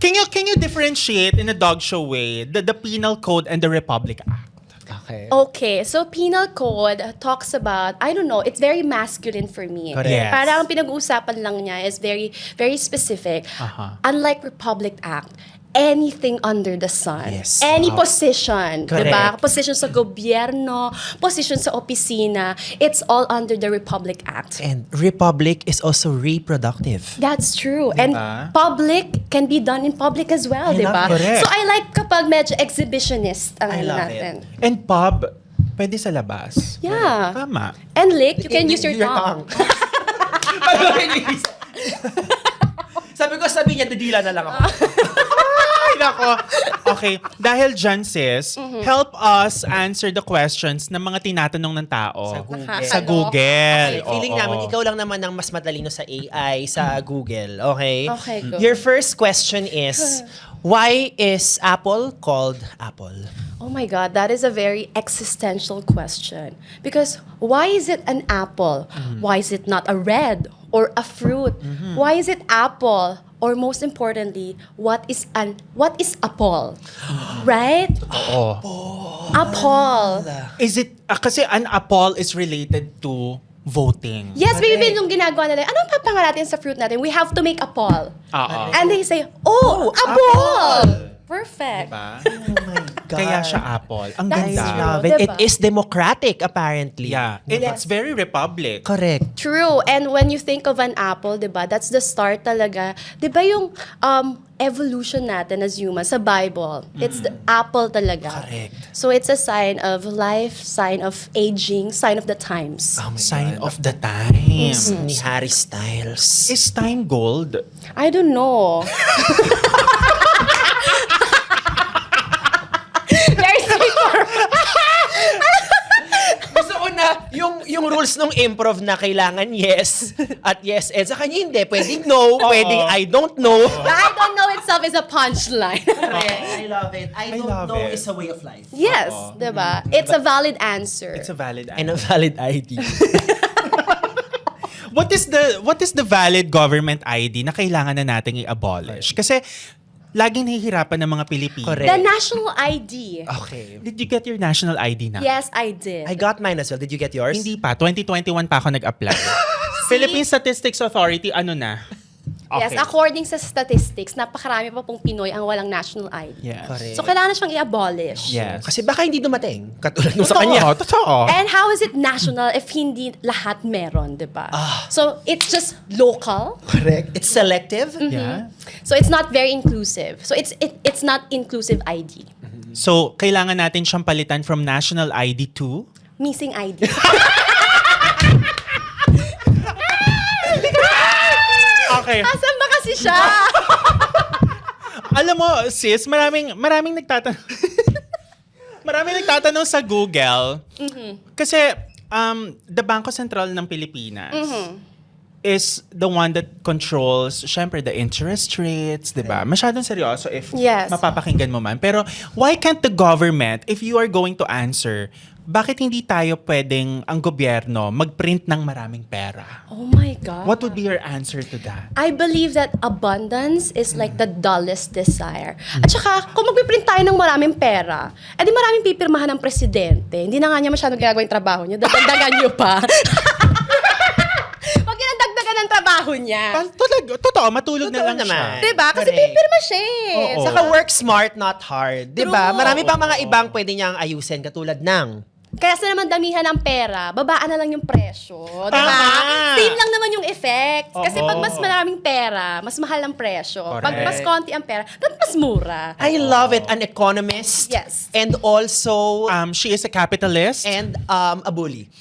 S1: Can you differentiate in a dog show way the Penal Code and the Republic Act?
S2: Okay.
S3: Okay, so penal code talks about, I don't know, it's very masculine for me.
S2: Correct.
S1: Yes.
S3: Parang ang pinag-uusapan lang niya is very, very specific.
S1: Uh-huh.
S3: Unlike Republic Act, anything under the sun.
S2: Yes.
S3: Any position,
S2: Correct.
S3: diba? Position sa gobyerno, position sa opisina, it's all under the Republic Act.
S2: And republic is also reproductive.
S3: That's true. And public can be done in public as well,
S2: I
S3: di ba?
S2: love
S1: it.
S3: So I like kapag medyo exhibitionist ang
S2: I
S3: ano
S2: love
S3: natin.
S1: And pub, pwede sa labas.
S3: Yeah.
S1: Tama.
S3: And lick, you can use your tongue.
S2: Sabi niya, didila na lang ako.
S1: Ay, nako. Okay, dahil dyan, sis, help us answer the questions ng mga tinatanong ng tao.
S2: Sa Google.
S1: Sa Google.
S2: Okay, feeling
S1: Oo.
S2: namin, ikaw lang naman ang mas matalino sa AI, sa Google. Okay?
S3: Okay, go.
S2: Your first question is, why is Apple called Apple?
S3: Oh my God, that is a very existential question. Because why is it an apple? Why is it not a red or a fruit? Why is it apple? Or most importantly, what is apple? Right?
S1: Oo.
S3: Apple.
S1: Is it, kasi an apple is related to voting.
S3: Yes, maybe yung ginagawa nila, anong papanga natin sa fruit natin? We have to make apple.
S1: Oo.
S3: And they say, oh, apple! Perfect.
S1: Diba?
S2: Oh my God.
S1: Kaya siya apple. Ang
S3: That's
S1: ganda.
S2: I
S3: true.
S2: love it.
S3: Diba?
S2: It is democratic, apparently.
S1: Yeah. And it's very republic.
S2: Correct.
S3: True. And when you think of an apple, 'di ba? That's the start talaga. 'Di ba yung evolution natin as humans sa Bible? It's the apple talaga.
S2: Correct.
S3: So it's a sign of life, sign of aging, sign of the times.
S2: Oh my
S1: Sign
S2: God.
S1: of the times.
S2: Ni Harry Styles.
S1: Is time gold?
S3: I don't know. Very straightforward.
S2: Gusto ko na yung rules ng improv na kailangan yes at yes and sa kanya hindi. Pwedeng no, pwedeng I don't know.
S3: The I don't know itself is a punchline.
S2: I love it. I don't
S1: love
S2: know
S1: it.
S2: is a way of life.
S3: Yes, 'di ba? It's a valid answer.
S1: It's a valid
S2: And
S1: answer.
S2: a valid ID.
S1: What is the valid government ID na kailangan na nating i-abolish? Kasi laging nahihirapan ng mga Pilipino.
S2: Correct.
S3: The national ID.
S2: Okay.
S1: Did you get your national ID na?
S3: Yes, I did.
S2: I got mine as well. Did you get yours?
S1: Hindi pa. 2021 pa ako nag-apply. Philippine Statistics Authority, ano na?
S3: Yes, according sa statistics, napakarami pa pong Pinoy ang walang national ID.
S1: Yes.
S2: Correct.
S3: So, kailangan na siyang i-abolish.
S1: Yes.
S2: Kasi baka hindi dumating. Katulad nung sa kanya.
S1: Totoo.
S3: And how is it national if hindi lahat meron, di ba?
S2: Ah.
S3: So, it's just local.
S2: Correct. It's selective.
S1: Yeah.
S3: So, it's not very inclusive. So, it's not inclusive ID.
S1: So, kailangan natin siyang palitan from national ID to?
S3: Missing ID.
S1: Okay.
S3: Asan ba kasi siya?
S1: Alam mo, sis, maraming nagtatanong. Maraming nagtatanong sa Google. Kasi the Bangko Sentral ng Pilipinas is the one that controls, syempre, the interest rates, di ba? Masyadong seryoso if
S3: Yes.
S1: mapapakinggan mo man. Pero why can't the government, if you are going to answer, bakit hindi tayo pwedeng, ang gobyerno, mag-print ng maraming pera?
S3: Oh my God.
S1: What would be your answer to that?
S3: I believe that abundance is like the dullest desire. At saka, kung magpiprint tayo ng maraming pera, edi maraming pipirmahan ng presidente. Hindi na nga niya masyadong ginagawa yung trabaho niya. Dadagdagan niyo pa. Huwag niya nang dagdagan ng trabaho niya.
S1: Totoo, matulog na
S2: Totoo
S1: lang
S2: naman.
S1: siya.
S3: Diba? Kasi
S2: Correct.
S3: pipirma siya eh.
S1: Oo.
S2: Saka work smart, not hard. Diba?
S3: True.
S2: Marami pang mga ibang pwede niyang ayusin katulad ng
S3: Kaya sa naman damihan ng pera, babaan na lang yung presyo. Diba?
S1: Tama.
S3: Same lang naman yung effect. Kasi
S1: Oo.
S3: pag mas maraming pera, mas mahal ang presyo. Pag
S1: Correct.
S3: mas konti ang pera, dapat mas mura.
S2: I love it, an economist.
S3: Yes.
S2: And also
S1: She is a capitalist.
S2: and a bully.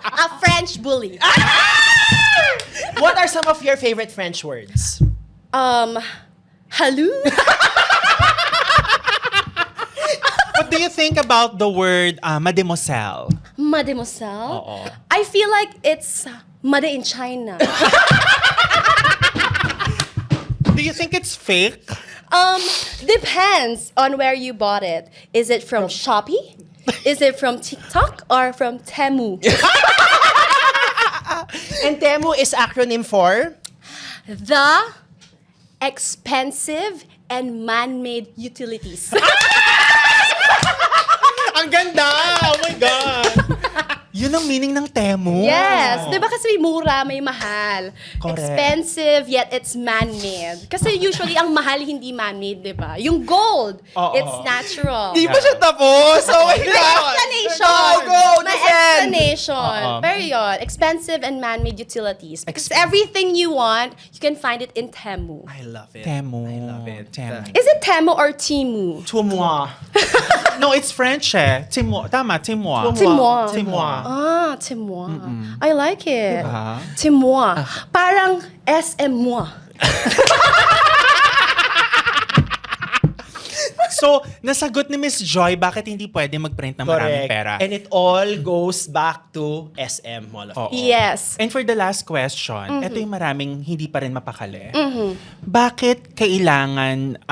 S3: A French bully.
S2: What are some of your favorite French words?
S3: Halou?
S1: do you think about the word mademoiselle?
S3: Mademoiselle?
S1: Oo.
S3: I feel like it's made in China.
S1: Do you think it's fake?
S3: Depends on where you bought it. Is it from Shopee? Is it from TikTok or from Temu?
S2: And Temu is acronym for?
S3: The expensive and man-made utilities.
S1: Ang ganda! Oh my God! Yun ang meaning ng Temu.
S3: Yes. Di ba kasi may mura, may mahal.
S1: Correct.
S3: Expensive, yet it's man-made. Kasi usually, ang mahal hindi man-made, di ba? Yung gold,
S1: Oo.
S3: it's natural.
S2: Di pa siya tapos. Oh my
S3: May
S2: God.
S3: explanation.
S2: Go,
S3: May
S2: defend.
S3: explanation.
S1: Oo.
S3: Pero yun, expensive and man-made utilities. Because everything you want, you can find it in Temu.
S2: I love it.
S1: Temu.
S2: I love it.
S1: Temu.
S3: Is it Temu or Timu?
S2: Tumwa.
S1: No, it's French eh. Timo. Tama, Timoa.
S3: Timoa.
S2: Timoa.
S3: Ah, Timoa. I like it.
S1: Diba?
S3: Timoa. Parang SM-moi.
S1: So, nasagot ni Miss Joy bakit hindi pwede mag-print ng maraming
S2: Correct.
S1: pera.
S2: And it all goes back to SM, all of
S1: Oo.
S2: it.
S3: Yes.
S1: And for the last question, ito yung maraming hindi pa rin mapakali. Bakit kailangan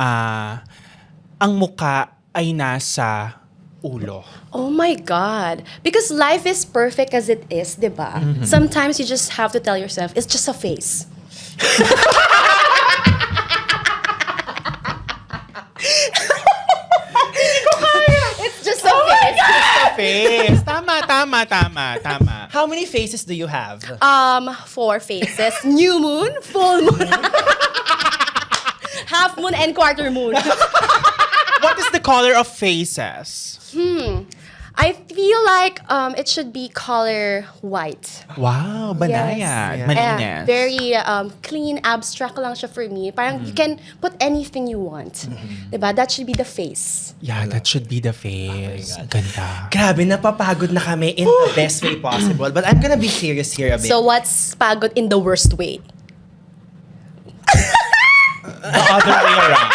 S1: ang muka ay nasa ulo?
S3: Oh my God. Because life is perfect as it is, di ba? Sometimes you just have to tell yourself, it's just a face. It's just a face.
S1: Face. Tama, tama, tama, tama.
S2: How many faces do you have?
S3: 4 faces. New moon, full moon, half moon, and quarter moon.
S1: What is the color of faces?
S3: I feel like it should be color white.
S1: Wow, banayad.
S3: Yes.
S1: Malinis.
S3: Very clean, abstract lang siya for me. Parang you can put anything you want. Diba? That should be the face.
S1: Yeah, that should be the face. Ganda.
S2: Grabe, napapagod na kami in the best way possible. But I'm gonna be serious here a bit.
S3: So what's pagod in the worst way?
S1: The other way around.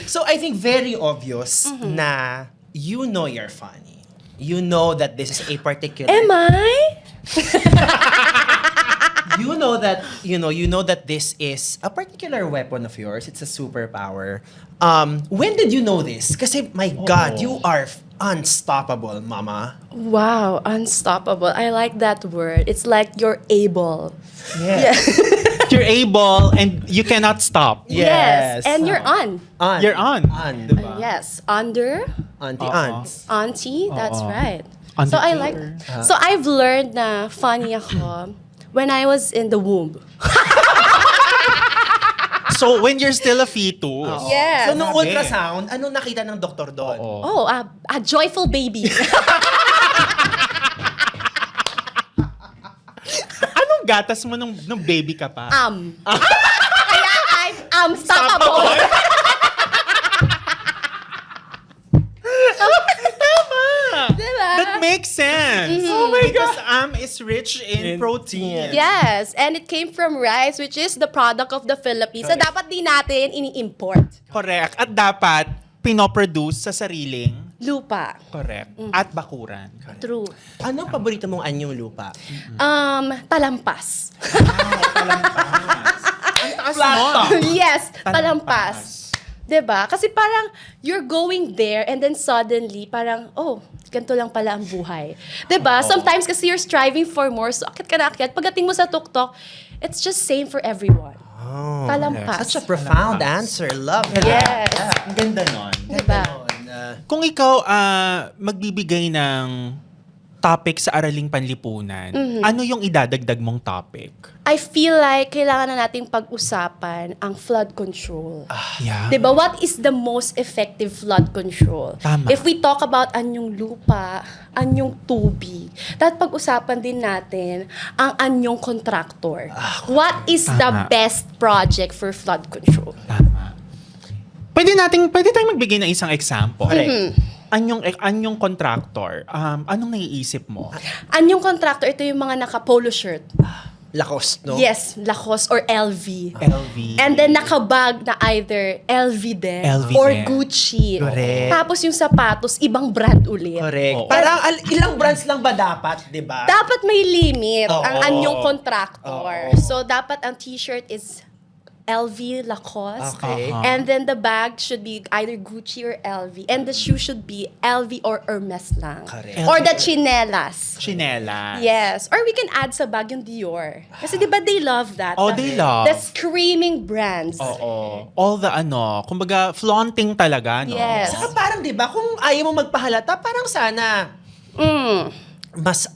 S2: So I think very obvious na you know you're funny. You know that this is a particular...
S3: Am I?
S2: You know that this is a particular weapon of yours. It's a superpower. When did you know this? Kasi my God, you are unstoppable, mama.
S3: Wow, unstoppable. I like that word. It's like you're able.
S2: Yeah.
S1: You're able and you cannot stop.
S2: Yes.
S3: And you're on.
S1: You're on.
S2: Diba?
S3: Yes. Under.
S2: Auntie,
S1: Oo.
S2: aunts.
S3: Auntie. That's
S1: Oo.
S3: right.
S1: On
S3: So
S1: the
S3: I like. So I've learned na funny ako when I was in the womb.
S1: So when you're still a fetus.
S3: Yes.
S2: So nung
S1: Grabe.
S2: ultrasound, anong nakita ng doktor doon?
S3: Oh, a joyful baby.
S1: Anong gatas mo nung baby ka pa?
S3: Kaya I'm unstoppable. Diba?
S1: That makes sense. Oh my because is rich in protein.
S3: Yes, and it came from rice, which is the product of the Philippines. So dapat di natin ini-import.
S1: Correct. At dapat pinoproduce sa sariling
S3: Lupa.
S1: correct at bakuran.
S3: True.
S2: Anong paborito mong anyong lupa?
S3: Talampas.
S1: Flat
S3: Yes, talampas. 'Di ba? Kasi parang you're going there and then suddenly parang ganito lang pala ang buhay. 'Di ba? Sometimes kasi you're striving for more, so akit ka na akit. Pagdating mo sa tuktok, it's just same for everyone. Talampas.
S2: Such a profound answer. Love it.
S3: Yes.
S1: Ang ganda nun.
S3: 'Di ba?
S1: Kung ikaw magbibigay ng topic sa Araling Panlipunan, ano yung idadagdag mong topic?
S3: I feel like kailangan na nating pag-usapan ang flood control.
S1: Yeah.
S3: Diba? What is the most effective flood control?
S1: Tama.
S3: If we talk about anyong lupa, anyong tubig, dapat pag-usapan din natin ang anyong contractor. What is the
S1: Tama.
S3: best project for flood control?
S1: Tama. Pwede tayong magbigay ng isang example. Anyong contractor, anong naiisip mo?
S3: Anyong contractor, ito yung mga naka-polo shirt.
S2: Lacoste, no?
S3: Yes, Lacoste or LV.
S1: LV.
S3: And then nakabag na either LV din
S1: LV
S3: or
S1: din.
S3: Gucci.
S2: Correct.
S3: Tapos yung sapatos, ibang brand ulit.
S2: Correct.
S1: Oo.
S2: Parang ilang brands lang ba dapat, di ba?
S3: Dapat may limit
S2: Oo.
S3: ang anyong contractor.
S2: Oo.
S3: So, dapat ang t-shirt is LV, Lacoste.
S2: Okay.
S3: And then the bag should be either Gucci or LV. And the shoe should be LV or Hermes lang.
S2: Correct.
S3: Or the chinelas.
S1: Chinelas.
S3: Yes. Or we can add sa bag yung Dior. Kasi di ba they love that?
S1: Oh, they love.
S3: The screaming brands.
S1: Oo. All the kumbaga, flaunting talaga, no?
S3: Yes.
S2: Saka parang, di ba, kung ayaw mo magpahalata, parang sana mas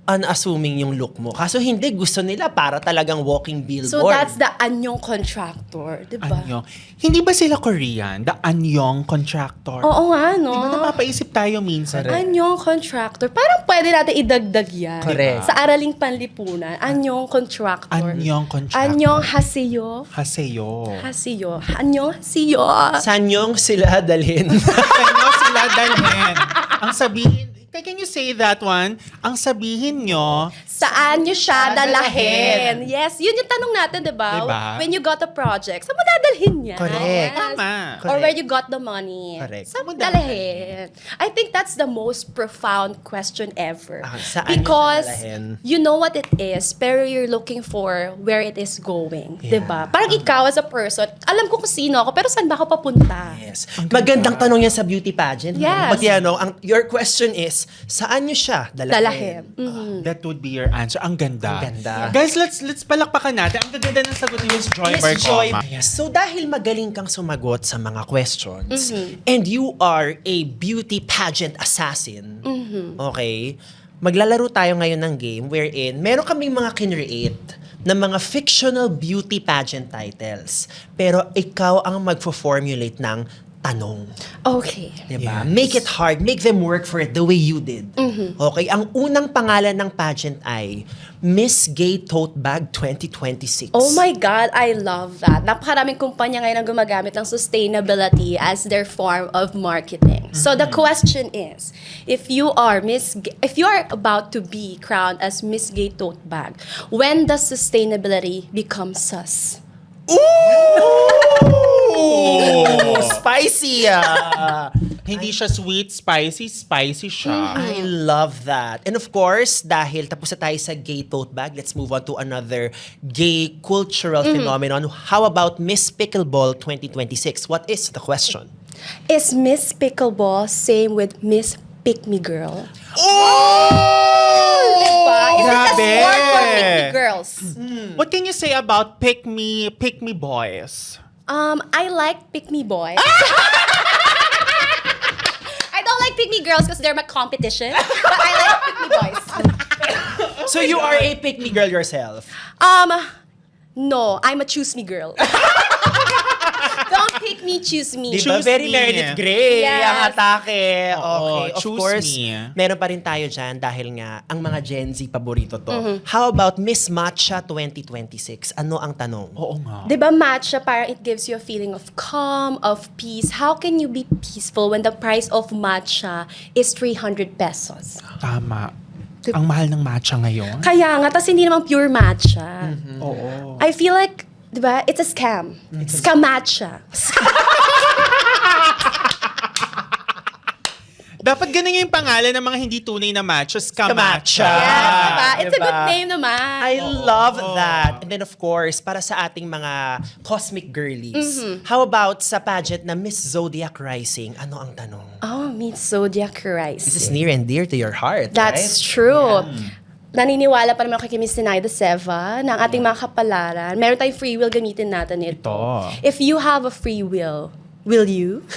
S2: unassuming yung look mo. Kaso hindi, gusto nila para talagang walking billboard.
S3: So that's the anyong contractor, di ba?
S1: Anyong. Hindi ba sila Korean? The Anyong contractor.
S3: Oo nga, no?
S1: Di ba napapaisip tayo minsan?
S3: Anyong contractor. Parang pwede natin idagdag yan.
S2: Correct.
S3: Sa Araling Panlipunan. Anyong contractor.
S1: Anyong contractor.
S3: Anyong haseyo.
S1: Haseyo.
S3: Haseyo. Anyong haseyo.
S2: Saan yung sila dalhin?
S1: Kanyo sila dalhin. Ang sabihin, can you say that one? Ang sabihin nyo,
S3: Saan nyo siya
S2: Dadalhin.
S3: dalahin? Yes, yun yung tanong natin, di ba?
S1: Diba?
S3: When you got a project, saan mo dadalhin yan?
S2: Correct.
S1: Tama.
S3: Or
S2: Correct.
S3: where you got the money.
S2: Correct.
S3: Saan mo
S1: Saan mo
S3: dalhin? I think that's the most profound question ever.
S2: Saan nyo
S3: Because
S2: siya dalhin?
S3: you know what it is, pero you're looking for where it is going.
S2: Yeah.
S3: Diba? Parang ikaw as a person, alam ko kung sino ako, pero saan ba ako papunta?
S2: Yes. Magandang tanong yan sa beauty pageant.
S3: Yes.
S2: Pag yan, no, your question is, saan nyo siya dalhin?
S3: Dalahin. Mhm.
S1: that would be your answer. Ang ganda.
S2: Ang ganda.
S1: Guys, let's palakpakan natin. Ang ganda ng sagot ni Miss Joy
S2: Miss
S1: Barcoma.
S2: Joy, so dahil magaling kang sumagot sa mga questions,
S3: Mm-hmm.
S2: and you are a beauty pageant assassin,
S3: Mm-hmm.
S2: okay, maglalaro tayo ngayon ng game wherein meron kaming mga kinreate na mga fictional beauty pageant titles. Pero ikaw ang magfo-formulate ng tanong.
S3: Okay.
S2: Diba?
S1: Yes.
S2: Make it hard. Make them work for it the way you did. Okay? Ang unang pangalan ng pageant ay Miss Gay Tote Bag 2026.
S3: Oh my God, I love that. Napakaraming kumpanya ngayon ang gumagamit ng sustainability as their form of marketing. So the question is, if you are about to be crowned as Miss Gay Tote Bag, when does sustainability become sus?
S2: Ooh, spicy!
S1: Hindi siya sweet, spicy siya.
S2: I love that. And of course, dahil tapos na tayo sa gay tote bag, let's move on to another gay cultural phenomenon. How about Miss Pickleball 2026? What is the question?
S3: Is Miss Pickleball same with Miss Pick Me Girl? Diba? Is it just
S1: Grabe.
S3: word for Pick Me Girls?
S1: What can you say about pick me boys?
S3: I like Pick Me Boys. I don't like Pick Me Girls because they're my competition, but I like Pick Me Boys.
S2: So you are a pick-me girl yourself.
S3: No, I'm a choose me girl. Don't pick me, choose me.
S2: Di ba?
S1: Choose
S2: Very
S1: me.
S2: Meredith Grey
S3: Yes.
S2: ang atake.
S1: Oo,
S2: Okay, of
S1: choose
S2: course,
S1: me.
S2: meron pa rin tayo dyan dahil nga ang mga Gen Z paborito to.
S3: Mm-hmm.
S2: How about Miss Matcha 2026? Ano ang tanong?
S1: Oo nga.
S3: Diba matcha, parang it gives you a feeling of calm, of peace. How can you be peaceful when the price of matcha is 300 pesos?
S1: Tama. Ang mahal ng matcha ngayon.
S3: Kaya nga, tas hindi naman pure matcha.
S1: Oo.
S3: I feel like, diba, it's a scam. Scam matcha.
S1: Dapat ganun yung pangalan ng mga hindi tunay na matcha.
S2: Skamacha.
S1: Skamacha.
S3: Yes, diba? It's a
S2: Diba?
S3: good name naman.
S2: I love that. And then of course, para sa ating mga cosmic girlies, how about sa pageant na Miss Zodiac Rising? Ano ang tanong?
S3: Oh, meet Zodiac Rising.
S2: This is near and dear to your heart,
S3: That's
S2: right?
S3: true. Naniniwala pa naman ako kay Miss Sinaida Seva na ang ating mga kapalaran, meron tayong free will, gamitin natin ito.
S1: Ito.
S3: If you have a free will you?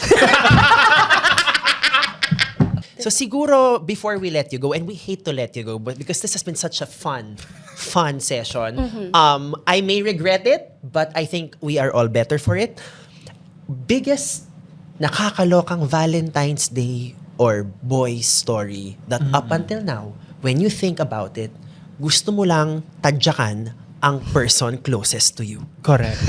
S2: So siguro, before we let you go, and we hate to let you go, but because this has been such a fun session, I may regret it, but I think we are all better for it. Biggest nakakalokang Valentine's Day or boy story that up until now, when you think about it, gusto mo lang tadyakan ang person closest to you.
S1: Correct.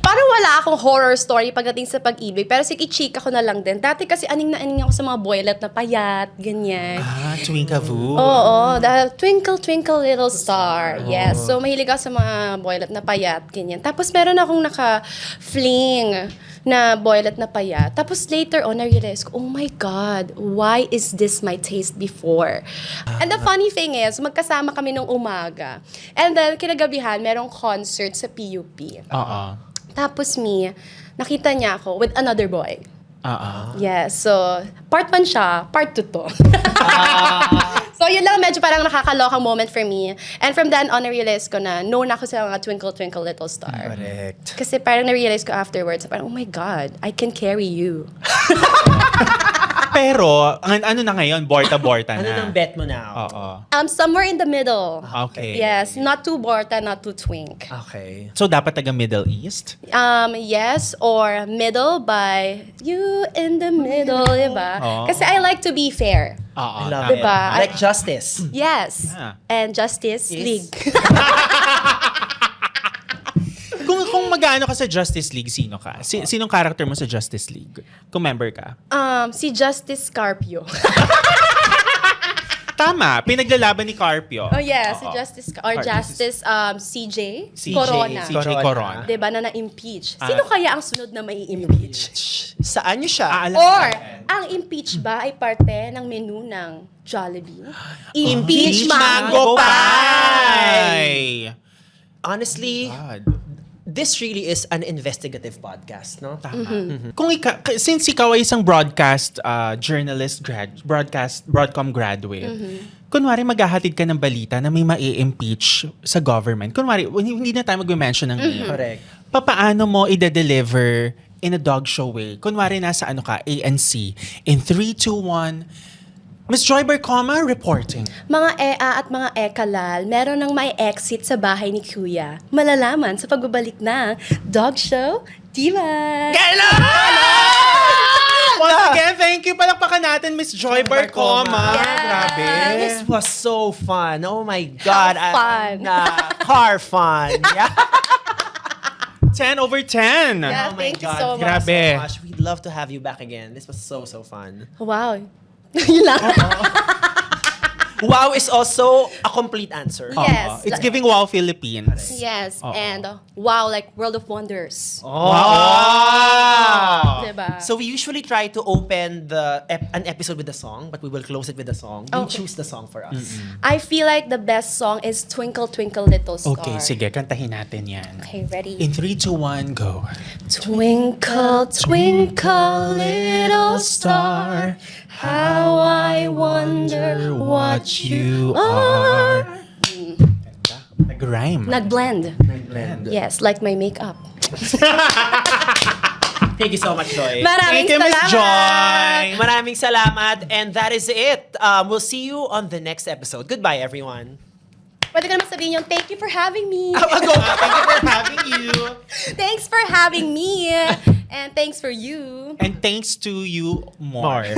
S3: Parang wala akong horror story pagdating sa pag-ibig. Pero sige, chika ko na lang din. Dati kasi aning na aning ako sa mga boylet na payat, ganyan.
S1: Twinkavoo.
S3: Oo, the Twinkle Twinkle Little Star. Yes. So, mahilig ako sa mga boylet na payat, ganyan. Tapos, meron akong naka-fling na boylet na payat. Tapos, later on, na-realize ko, oh my God, why is this my taste before? And the funny thing is, magkasama kami nung umaga. And then, kinagabihan, merong concert sa PUP.
S1: Oo.
S3: Tapos, nakita niya ako with another boy.
S1: Oo.
S3: Yes, so part 1 siya, part 2 to. So yun lang, medyo parang nakakalokang moment for me. And from then on, na-realize ko na known ako sa mga Twinkle Twinkle Little Star.
S1: Correct.
S3: Kasi parang na-realize ko afterwards, parang, oh my God, I can carry you.
S1: Pero, ano na ngayon? Borta-borta na.
S2: Ano nang bet mo now?
S1: Oo.
S3: Somewhere in the middle.
S1: Okay.
S3: Yes, not too borta, not too twink.
S2: Okay.
S1: So, dapat taga Middle East?
S3: Yes, or middle by you in the middle, diba?
S1: Oh.
S3: Kasi I like to be fair.
S1: Oo.
S2: I love
S1: tama.
S2: it.
S3: Diba?
S2: Like Justice.
S3: Yes.
S1: Yeah.
S3: And Justice
S2: Is-
S3: League.
S1: Kung mag-ano ka sa Justice League, sino ka? Sinong character mo sa Justice League? Kung member ka?
S3: Si Justice Scarpio.
S1: Tama, pinaglalaban ni Carpio.
S3: Oh yeah, si
S1: Oo.
S3: Justice
S1: Justice.
S3: CJ
S1: CJ
S3: Corona.
S1: CJ Corona.
S3: Diba na na-impeach? Sino kaya ang sunod na may impeach?
S2: Saan niyo siya?
S1: Aalam
S3: Or,
S1: natin.
S3: ang impeach ba ay parte ng menu ng Jollibee?
S1: Impeach
S3: Mango
S1: Mango Pie!
S2: Honestly,
S1: God.
S2: this really is an investigative podcast, no?
S1: Tama. Kung since ikaw ay isang broadcast journalist, broadcom graduate, kunwari maghahatid ka ng balita na may mai-impeach sa government. Kunwari, hindi na tayo mag-mention ng name.
S2: Correct.
S1: Papaano mo i-deliver in a dog show way? Kunwari nasa ANC. In 3, 2, 1, Miss Joy Barcoma reporting.
S3: Mga EA at mga EKALAL, meron ng may exit sa bahay ni Kuya. Malalaman sa pagbabalik ng Dog Show Diva!
S1: Once again, thank you. Palakpakan natin, Miss Joy Barcoma.
S3: Yes.
S1: Grabe.
S2: This was so fun. Oh my God.
S3: fun.
S2: Car fun. Yeah.
S1: 10 over 10.
S3: Yeah.
S2: Oh my
S3: Thank you
S2: God.
S3: so much.
S1: Grabe.
S2: So much. We'd love to have you back again. This was so fun.
S3: Wow. Yun lang.
S2: Wow is also a complete answer.
S3: Yes.
S1: It's giving Wow Philippines.
S3: Yes,
S1: Oo.
S3: and wow, like World of Wonders.
S1: Wow.
S3: Diba?
S2: So we usually try to open an episode with a song, but we will close it with a song. You
S3: Okay.
S2: choose the song for us.
S3: I feel like the best song is Twinkle Twinkle Little Star.
S1: Okay, sige. Kantahin natin yan.
S3: Okay, ready?
S1: In 3, 2, 1, go.
S3: Twinkle, twinkle, little star, how I wonder what you are.
S1: Nag-rhyme.
S3: Nag-blend.
S2: Blend.
S3: Yes, like my makeup.
S2: Thank you so much, Joy.
S3: Maraming
S1: Thank you, Miss
S3: salamat.
S1: Joy.
S2: Maraming salamat, and that is it. We'll see you on the next episode. Goodbye, everyone.
S3: Pwede ko naman sabihin yung, thank you for having me.
S1: Thank you for having you.
S3: Thanks for having me. And thanks for you.
S1: And thanks to you more.